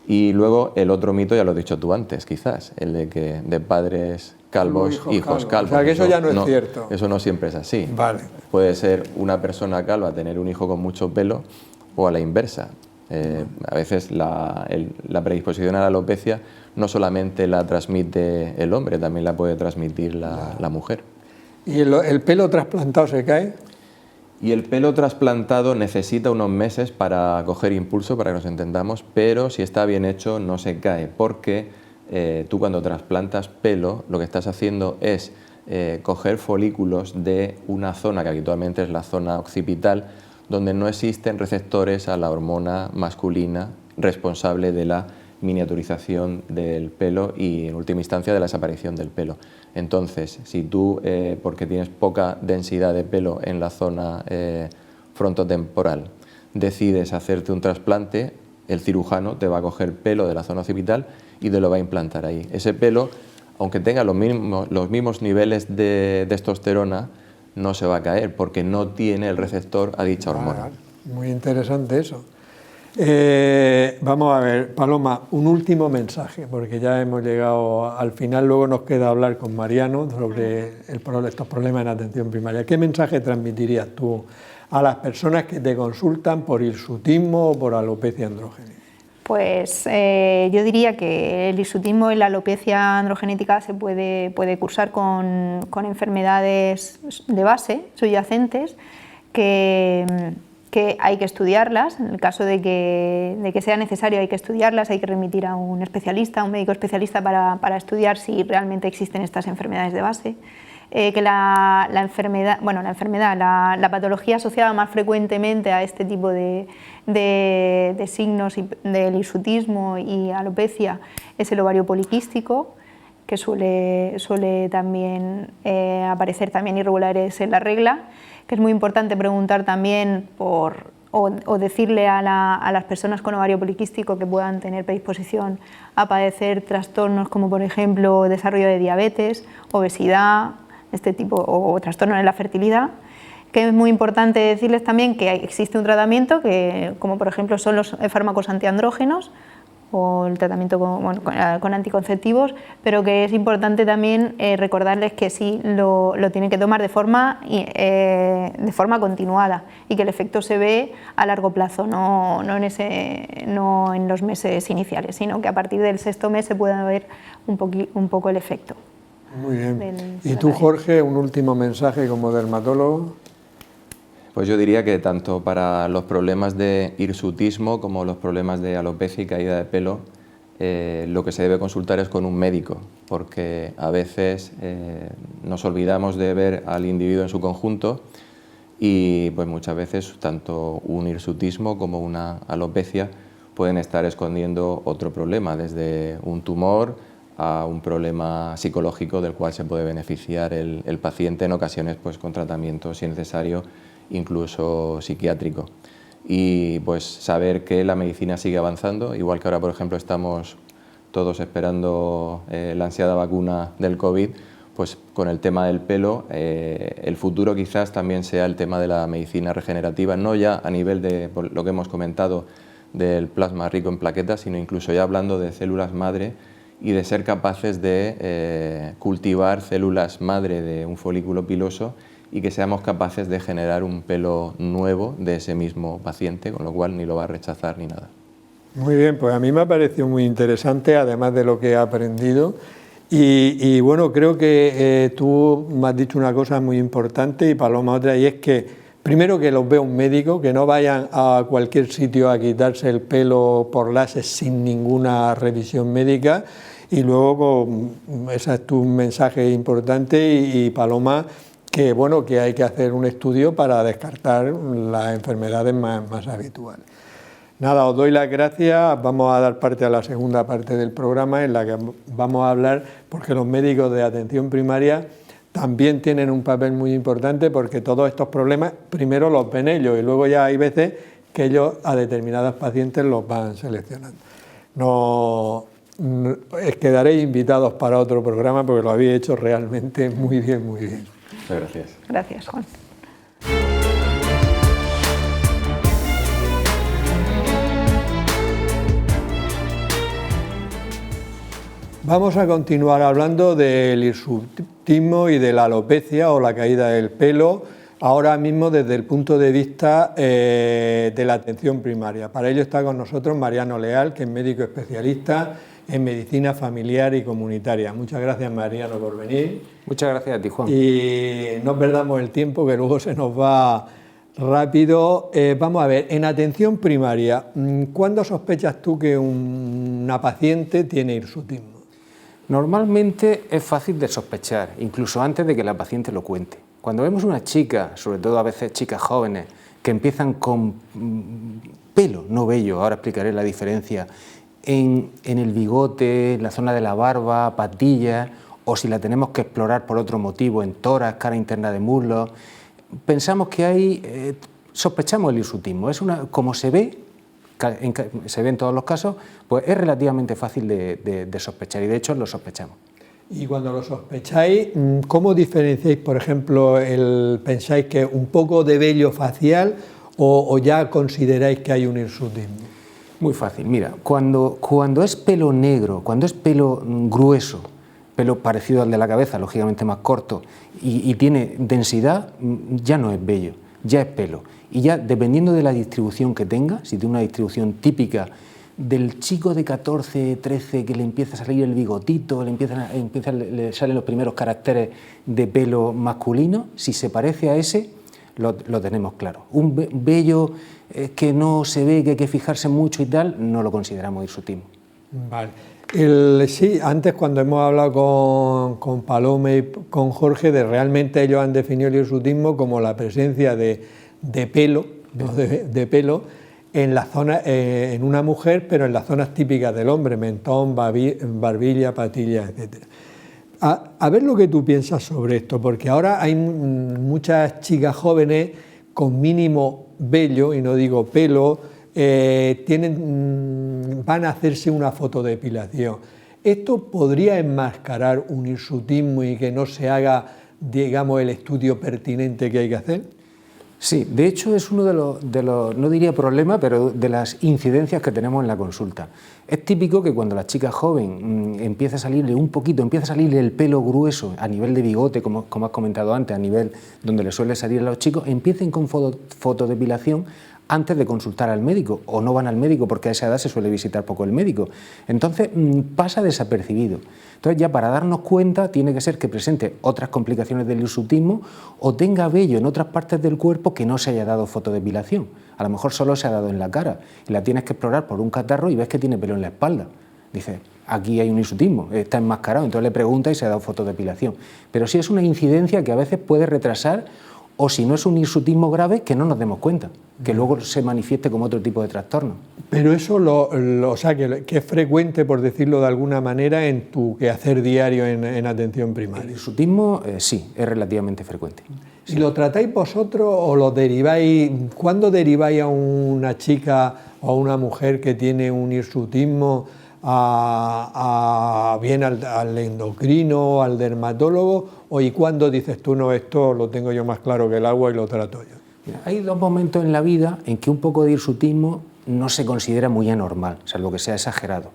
Y luego el otro mito, ya lo has dicho tú antes, quizás, el de que de padres calvos, hijos calvos. O sea, que eso ya no es cierto. Eso no siempre es así. Vale. Puede ser una persona calva tener un hijo con mucho pelo o a la inversa. A veces la predisposición a la alopecia no solamente la transmite el hombre, también la puede transmitir la mujer. ¿Y el pelo trasplantado se cae? Y el pelo trasplantado necesita unos meses para coger impulso, para que nos entendamos, pero si está bien hecho no se cae, porque tú cuando trasplantas pelo lo que estás haciendo es coger folículos de una zona que habitualmente es la zona occipital, donde no existen receptores a la hormona masculina responsable de la miniaturización del pelo y en última instancia de la desaparición del pelo. Entonces, si tú, porque tienes poca densidad de pelo en la zona frontotemporal, decides hacerte un trasplante, el cirujano te va a coger pelo de la zona occipital y te lo va a implantar ahí. Ese pelo aunque tenga los mismos niveles de testosterona, no se va a caer porque no tiene el receptor a dicha hormona. Muy interesante eso. Vamos a ver, Paloma, un último mensaje, porque ya hemos llegado al final, luego nos queda hablar con Mariano sobre estos problemas en atención primaria. ¿Qué mensaje transmitirías tú a las personas que te consultan por hirsutismo o por alopecia androgénica? Pues yo diría que el hirsutismo y la alopecia androgenética se puede cursar con enfermedades de base, subyacentes, que hay que estudiarlas. En el caso de que sea necesario hay que estudiarlas, hay que remitir a un especialista, a un médico especialista para estudiar si realmente existen estas enfermedades de base. Que la patología asociada más frecuentemente a este tipo de signos del hirsutismo y alopecia es el ovario poliquístico, que suele también aparecer también irregulares en la regla, que es muy importante preguntar también o decirle a las personas con ovario poliquístico que puedan tener predisposición a padecer trastornos como por ejemplo desarrollo de diabetes, obesidad, este tipo, o trastornos en la fertilidad, que es muy importante decirles también que existe un tratamiento como por ejemplo son los fármacos antiandrógenos o el tratamiento con anticonceptivos, pero que es importante también recordarles que sí lo tienen que tomar de forma continuada y que el efecto se ve a largo plazo, no en los meses iniciales, sino que a partir del 6º mes se puede ver un poco el efecto. Muy bien. ¿Y tú, Jorge, un último mensaje como dermatólogo? Pues yo diría que tanto para los problemas de hirsutismo como los problemas de alopecia y caída de pelo, lo que se debe consultar es con un médico, porque a veces nos olvidamos de ver al individuo en su conjunto y pues muchas veces tanto un hirsutismo como una alopecia pueden estar escondiendo otro problema, desde un tumor a un problema psicológico del cual se puede beneficiar el paciente en ocasiones pues con tratamiento, si es necesario, incluso psiquiátrico. Y pues saber que la medicina sigue avanzando, igual que ahora por ejemplo estamos todos esperando la ansiada vacuna del COVID, pues con el tema del pelo, el futuro quizás también sea el tema de la medicina regenerativa, no ya a nivel de lo que hemos comentado del plasma rico en plaquetas, sino incluso ya hablando de células madre y de ser capaces de cultivar células madre de un folículo piloso y que seamos capaces de generar un pelo nuevo de ese mismo paciente, con lo cual ni lo va a rechazar ni nada. Muy bien, pues a mí me ha parecido muy interesante, además de lo que he aprendido. Y bueno, creo que tú me has dicho una cosa muy importante y Paloma otra, y es que primero que los vea un médico, que no vayan a cualquier sitio a quitarse el pelo por láser sin ninguna revisión médica. Y luego, ese es tu mensaje importante y Paloma, que bueno, que hay que hacer un estudio para descartar las enfermedades más habituales. Nada, os doy las gracias, vamos a dar parte a la segunda parte del programa en la que vamos a hablar, porque los médicos de atención primaria también tienen un papel muy importante, porque todos estos problemas primero los ven ellos y luego ya hay veces que ellos a determinados pacientes los van seleccionando. Quedaréis invitados para otro programa porque lo habéis hecho realmente muy bien, muy bien. Muchas gracias. Gracias, Juan. Vamos a continuar hablando del hirsutismo y de la alopecia o la caída del pelo, ahora mismo desde el punto de vista de la atención primaria. Para ello está con nosotros Mariano Leal, que es médico especialista en medicina familiar y comunitaria. Muchas gracias, Mariano, por venir. Muchas gracias a ti, Juan. Y no perdamos el tiempo, que luego se nos va rápido. Vamos a ver, en atención primaria, ¿cuándo sospechas tú que una paciente tiene hirsutismo? Normalmente es fácil de sospechar, incluso antes de que la paciente lo cuente. Cuando vemos una chica, sobre todo a veces chicas jóvenes, que empiezan con pelo, no vello, ahora explicaré la diferencia, en el bigote, en la zona de la barba, patillas, o si la tenemos que explorar por otro motivo, en tórax, cara interna de muslos, pensamos que hay, sospechamos el hirsutismo. Como se ve en todos los casos, pues es relativamente fácil de sospechar y de hecho lo sospechamos. Y cuando lo sospecháis, ¿cómo diferenciáis, por ejemplo, pensáis que un poco de vello facial o ya consideráis que hay un hirsutismo? Muy fácil, mira, cuando es pelo negro, cuando es pelo grueso, pelo parecido al de la cabeza, lógicamente más corto, y tiene densidad, ya no es vello, ya es pelo. Y ya dependiendo de la distribución que tenga, si tiene una distribución típica del chico de 14, 13 que le empieza a salir el bigotito, le salen los primeros caracteres de pelo masculino, si se parece a ese, lo tenemos claro. Un vello que no se ve, que hay que fijarse mucho y tal, no lo consideramos hirsutismo. Vale. Sí, antes cuando hemos hablado con Paloma y con Jorge, realmente ellos han definido el hirsutismo como la presencia de pelo, ¿no? de pelo en la zona, en una mujer, pero en las zonas típicas del hombre, mentón, barbilla, patilla, etc. A ver lo que tú piensas sobre esto, porque ahora hay muchas chicas jóvenes con mínimo vello, y no digo pelo, van a hacerse una fotodepilación. ¿Esto podría enmascarar un hirsutismo y que no se haga, digamos, el estudio pertinente que hay que hacer? Sí, de hecho es uno de los, no diría problema, pero de las incidencias que tenemos en la consulta. Es típico que cuando la chica joven empieza a salirle un poquito, empieza a salirle el pelo grueso a nivel de bigote, como has comentado antes, a nivel donde le suele salir a los chicos, empiecen con fotodepilación antes de consultar al médico, o no van al médico porque a esa edad se suele visitar poco el médico. Entonces pasa desapercibido. Entonces ya para darnos cuenta tiene que ser que presente otras complicaciones del hirsutismo o tenga vello en otras partes del cuerpo que no se haya dado fotodepilación. A lo mejor solo se ha dado en la cara y la tienes que explorar por un catarro y ves que tiene pelo en la espalda. Dices, aquí hay un hirsutismo, está enmascarado, entonces le pregunta y se ha dado fotodepilación. Pero sí es una incidencia que a veces puede retrasar, o si no es un hirsutismo grave, que no nos demos cuenta, que luego se manifieste como otro tipo de trastorno. Pero eso, o sea, que es frecuente, por decirlo de alguna manera, en tu quehacer diario en atención primaria. El hirsutismo sí, es relativamente frecuente. ¿Y lo tratáis vosotros o lo deriváis? ¿Cuándo deriváis a una chica o a una mujer que tiene un hirsutismo bien al endocrino, al dermatólogo? ¿Y cuándo dices tú, no, esto lo tengo yo más claro que el agua y lo trato yo? Mira, hay dos momentos en la vida en que un poco de hirsutismo no se considera muy anormal, salvo que sea exagerado.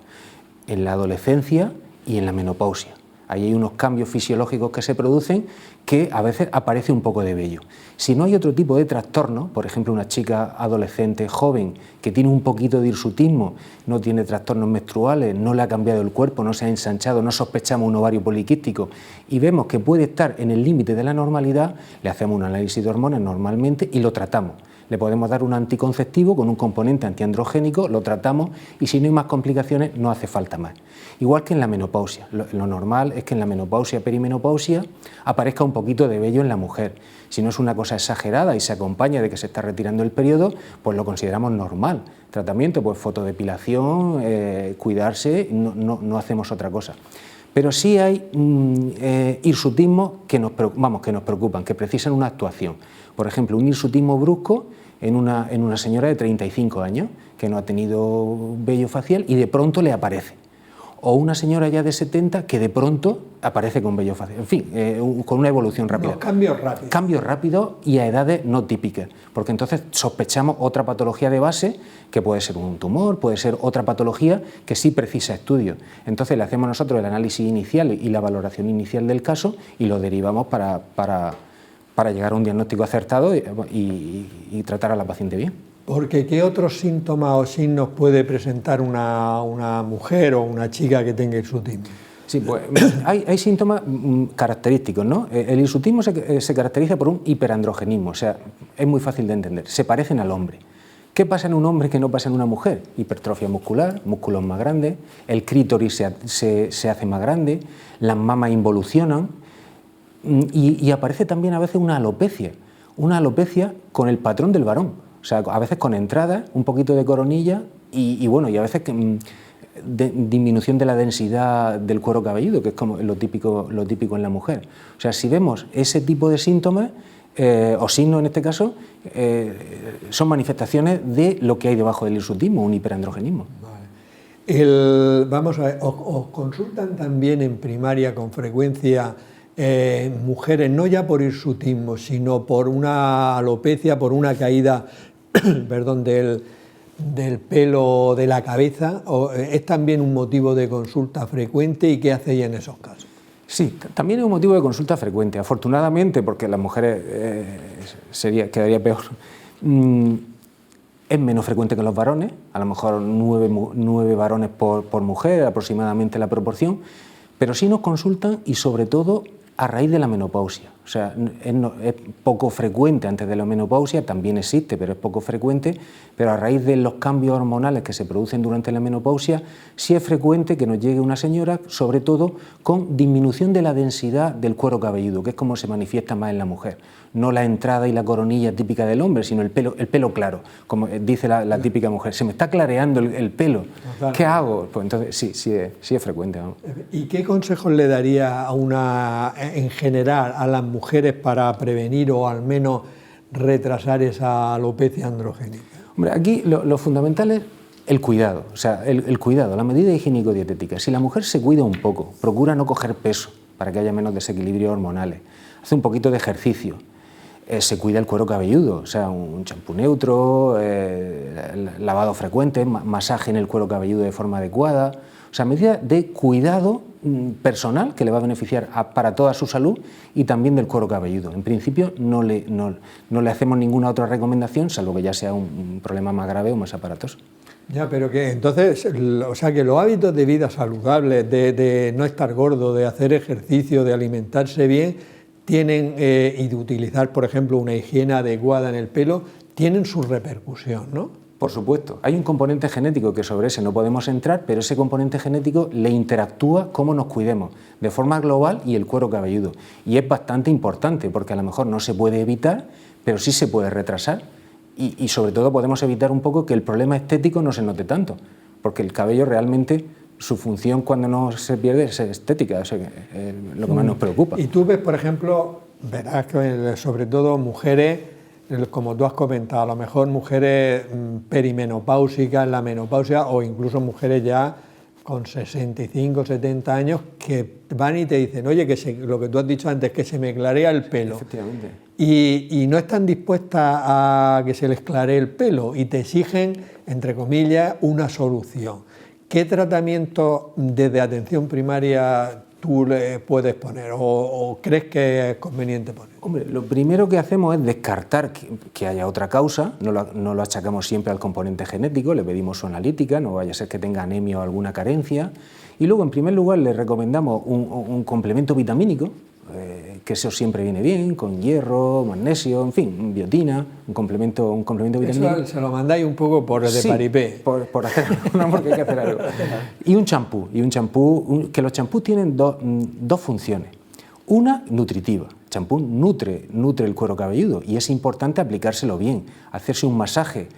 En la adolescencia y en la menopausia. Ahí hay unos cambios fisiológicos que se producen que a veces aparece un poco de vello. Si no hay otro tipo de trastorno, por ejemplo una chica adolescente joven que tiene un poquito de hirsutismo, no tiene trastornos menstruales, no le ha cambiado el cuerpo, no se ha ensanchado, no sospechamos un ovario poliquístico y vemos que puede estar en el límite de la normalidad, le hacemos un análisis de hormonas normalmente y lo tratamos. Le podemos dar un anticonceptivo con un componente antiandrogénico, lo tratamos y si no hay más complicaciones no hace falta más. Igual que en la menopausia, lo normal es que en la menopausia, perimenopausia, aparezca un poquito de vello en la mujer. Si no es una cosa exagerada y se acompaña de que se está retirando el periodo, pues lo consideramos normal. Tratamiento, pues fotodepilación, cuidarse, no hacemos otra cosa. Pero sí hay hirsutismos que nos preocupan, que precisan una actuación. Por ejemplo, un hirsutismo brusco en una señora de 35 años que no ha tenido vello facial y de pronto le aparece. O una señora ya de 70 que de pronto aparece con vello facial. En fin, con una evolución rápida. No, cambios rápidos. Cambios rápidos y a edades no típicas, porque entonces sospechamos otra patología de base, que puede ser un tumor, puede ser otra patología que sí precisa estudio. Entonces le hacemos nosotros el análisis inicial y la valoración inicial del caso y lo derivamos para llegar a un diagnóstico acertado y tratar a la paciente bien. Porque ¿qué otros síntomas o signos puede presentar una mujer o una chica que tenga hirsutismo? Sí, pues hay síntomas característicos, ¿no? El hirsutismo se caracteriza por un hiperandrogenismo, o sea, es muy fácil de entender, se parecen al hombre. ¿Qué pasa en un hombre que no pasa en una mujer? Hipertrofia muscular, músculos más grandes, el clítoris se hace más grande, las mamas involucionan y aparece también a veces una alopecia con el patrón del varón. O sea, a veces con entrada, un poquito de coronilla y a veces disminución de la densidad del cuero cabelludo, que es como lo típico en la mujer. O sea, si vemos ese tipo de síntomas, o signos en este caso, son manifestaciones de lo que hay debajo del hirsutismo, un hiperandrogenismo. Vale. Vamos a ver, ¿os consultan también en primaria con frecuencia mujeres, no ya por hirsutismo, sino por una alopecia, por una caída perdón, del pelo de la cabeza? ¿Es también un motivo de consulta frecuente y qué hacéis en esos casos? Sí, también es un motivo de consulta frecuente. Afortunadamente, porque las mujeres quedaría peor, es menos frecuente que los varones, a lo mejor 9 varones por mujer, aproximadamente la proporción, pero sí nos consultan y sobre todo a raíz de la menopausia. O sea, es poco frecuente antes de la menopausia, también existe, pero es poco frecuente, pero a raíz de los cambios hormonales que se producen durante la menopausia, sí es frecuente que nos llegue una señora, sobre todo con disminución de la densidad del cuero cabelludo, que es como se manifiesta más en la mujer. No la entrada y la coronilla típica del hombre, sino el pelo claro, como dice la típica mujer. Se me está clareando el pelo, ¿qué hago? Pues entonces sí es frecuente, ¿no? ¿Y qué consejos le daría en general a las mujeres para prevenir o al menos retrasar esa alopecia androgénica? Hombre, aquí lo fundamental es el cuidado, o sea, el cuidado, la medida higiénico-dietética. Si la mujer se cuida un poco, procura no coger peso para que haya menos desequilibrios hormonales, hace un poquito de ejercicio, se cuida el cuero cabelludo, o sea, un champú neutro, lavado frecuente, masaje en el cuero cabelludo de forma adecuada, o sea, medidas de cuidado personal que le va a beneficiar para toda su salud y también del cuero cabelludo. En principio no le hacemos ninguna otra recomendación, salvo que ya sea un problema más grave o más aparatoso. Ya, pero que entonces, o sea, que los hábitos de vida saludables, de no estar gordo, de hacer ejercicio, de alimentarse bien, tienen y de utilizar, por ejemplo, una higiene adecuada en el pelo, tienen su repercusión, ¿no? Por supuesto, hay un componente genético que sobre ese no podemos entrar, pero ese componente genético le interactúa cómo nos cuidemos, de forma global y el cuero cabelludo. Y es bastante importante, porque a lo mejor no se puede evitar, pero sí se puede retrasar. Y sobre todo podemos evitar un poco que el problema estético no se note tanto, porque el cabello realmente, su función cuando no se pierde es estética, eso es lo que más nos preocupa. Y tú ves, por ejemplo, verás que sobre todo mujeres, como tú has comentado, a lo mejor mujeres perimenopáusicas, la menopausia, o incluso mujeres ya con 65, 70 años, que van y te dicen, oye, lo que tú has dicho antes, que se me clarea el pelo. Efectivamente. Y no están dispuestas a que se les claree el pelo y te exigen, entre comillas, una solución. ¿Qué tratamiento desde atención primaria tú le puedes poner o crees que es conveniente poner? Hombre, lo primero que hacemos es descartar que haya otra causa, no lo achacamos siempre al componente genético, le pedimos su analítica, no vaya a ser que tenga anemia o alguna carencia, y luego en primer lugar le recomendamos un complemento vitamínico, que eso siempre viene bien, con hierro, magnesio, en fin, biotina, un complemento vitamínico. Eso se lo mandáis un poco por el de paripé. Por hacer no, porque hay que hacer algo. Y un champú, que los champús tienen dos funciones. Una, nutritiva. El champú nutre el cuero cabelludo y es importante aplicárselo bien, hacerse un masaje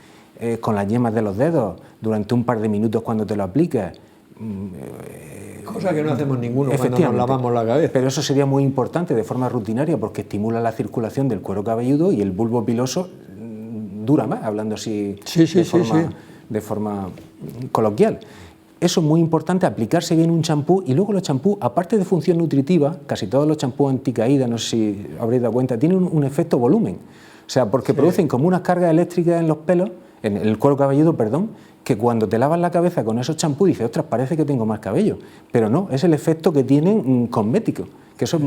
con las yemas de los dedos durante un par de minutos cuando te lo aplicas. Cosa que no hacemos ninguno cuando nos lavamos la cabeza. Pero eso sería muy importante de forma rutinaria porque estimula la circulación del cuero cabelludo y el bulbo piloso dura más, hablando así de forma coloquial. Eso es muy importante, aplicarse bien un champú y luego los champús, aparte de función nutritiva, casi todos los champús anticaída, no sé si habréis dado cuenta, tienen un efecto volumen. O sea, porque producen como unas cargas eléctricas en los pelos, en el cuero cabelludo, perdón, que cuando te lavas la cabeza con esos champús dices, ostras, parece que tengo más cabello. Pero no, es el efecto que tienen cosmético, que eso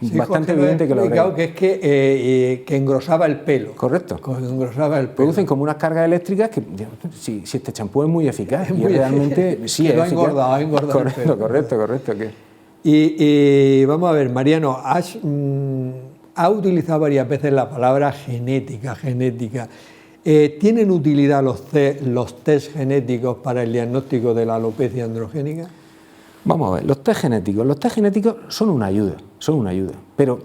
es bastante evidente que lo habréis. Que es que engrosaba el pelo. Correcto. Engrosaba el pelo. Producen como unas cargas eléctricas que, si este champú es muy eficaz, y realmente sí es eficaz. Lo ha engordado el pelo. Correcto. Y vamos a ver, Mariano, has utilizado varias veces la palabra genética. ¿Tienen utilidad los test genéticos para el diagnóstico de la alopecia androgénica? Vamos a ver, los test genéticos son una ayuda, pero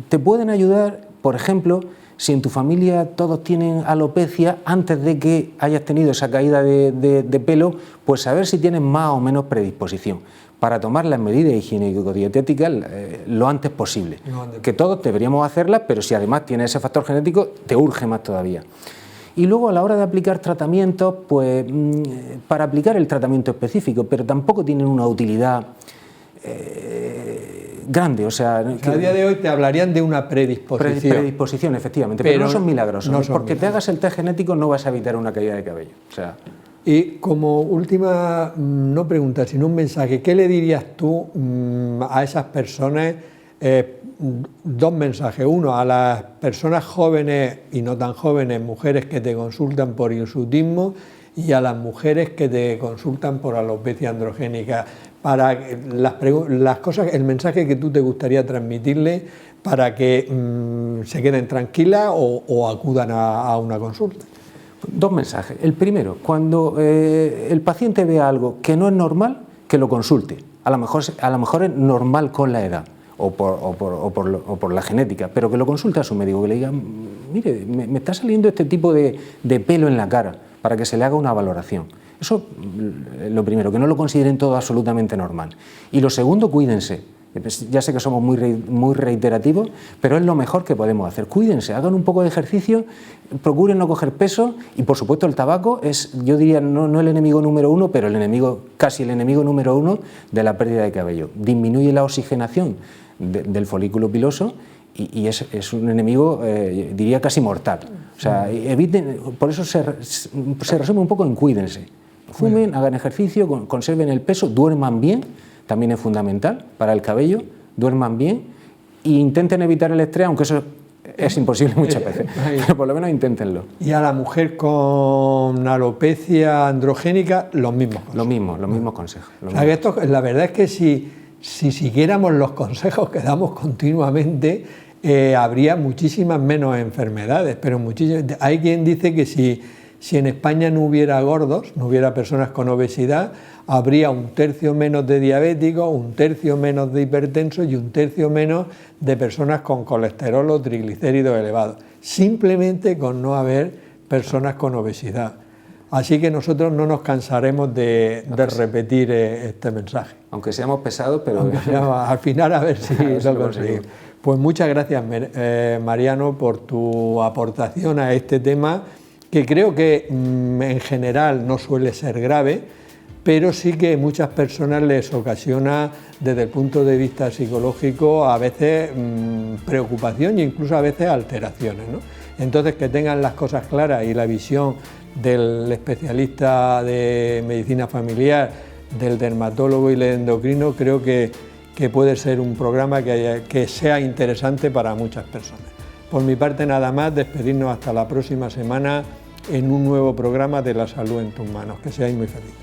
te pueden ayudar, por ejemplo, si en tu familia todos tienen alopecia, antes de que hayas tenido esa caída de pelo, pues saber si tienes más o menos predisposición, para tomar las medidas higiénico-dietéticas lo antes posible. Que todos deberíamos hacerlas, pero si además tienes ese factor genético, te urge más todavía. Y luego a la hora de aplicar tratamientos, pues para aplicar el tratamiento específico, pero tampoco tienen una utilidad grande, o sea... A día de hoy te hablarían de una predisposición. Predisposición, efectivamente, pero no son milagrosos. No son porque te hagas el test genético no vas a evitar una caída de cabello. O sea, y como última, no pregunta, sino un mensaje, ¿qué le dirías tú a esas personas? Dos mensajes. Uno, a las personas jóvenes y no tan jóvenes, mujeres que te consultan por hirsutismo, y a las mujeres que te consultan por alopecia androgénica, para las cosas, el mensaje que tú te gustaría transmitirle para que se queden tranquilas o acudan a una consulta. Dos mensajes. El primero, cuando el paciente vea algo que no es normal, que lo consulte. A lo mejor es normal con la edad o por la genética, pero que lo consulte a su médico, que le diga, mire, me está saliendo este tipo de pelo en la cara, para que se le haga una valoración. Eso lo primero, que no lo consideren todo absolutamente normal. Y lo segundo, cuídense. Ya sé que somos muy reiterativos, pero es lo mejor que podemos hacer. Cuídense, hagan un poco de ejercicio, procuren no coger peso y, por supuesto, el tabaco es, yo diría, no el enemigo número uno, pero casi el enemigo número uno de la pérdida de cabello. Disminuye la oxigenación del folículo piloso y es un enemigo, diría, casi mortal. O sea, eviten, por eso se resume un poco en cuídense. Fumen, hagan ejercicio, conserven el peso, duerman bien, también es fundamental para el cabello, duerman bien e intenten evitar el estrés, aunque eso es imposible muchas veces, pero por lo menos inténtenlo. Y a la mujer con alopecia androgénica, los mismos consejos. Los mismos consejos. O sea, que la verdad es que si siguiéramos los consejos que damos continuamente, habría muchísimas menos enfermedades, pero hay quien dice que si en España no hubiera gordos, no hubiera personas con obesidad, habría 1/3 menos de diabéticos, 1/3 menos de hipertensos y 1/3 menos de personas con colesterol o triglicéridos elevados, simplemente con no haber personas con obesidad. Así que nosotros no nos cansaremos de repetir este mensaje. Aunque seamos pesados, pero... al final a ver si lo conseguimos. Pues muchas gracias, Mariano, por tu aportación a este tema, que creo que en general no suele ser grave, pero sí que a muchas personas les ocasiona, desde el punto de vista psicológico, a veces preocupación e incluso a veces alteraciones, ¿no? Entonces, que tengan las cosas claras y la visión del especialista de medicina familiar, del dermatólogo y el endocrino, creo que puede ser un programa que sea interesante para muchas personas. Por mi parte nada más, despedirnos hasta la próxima semana en un nuevo programa de La Salud en tus manos. Que seáis muy felices.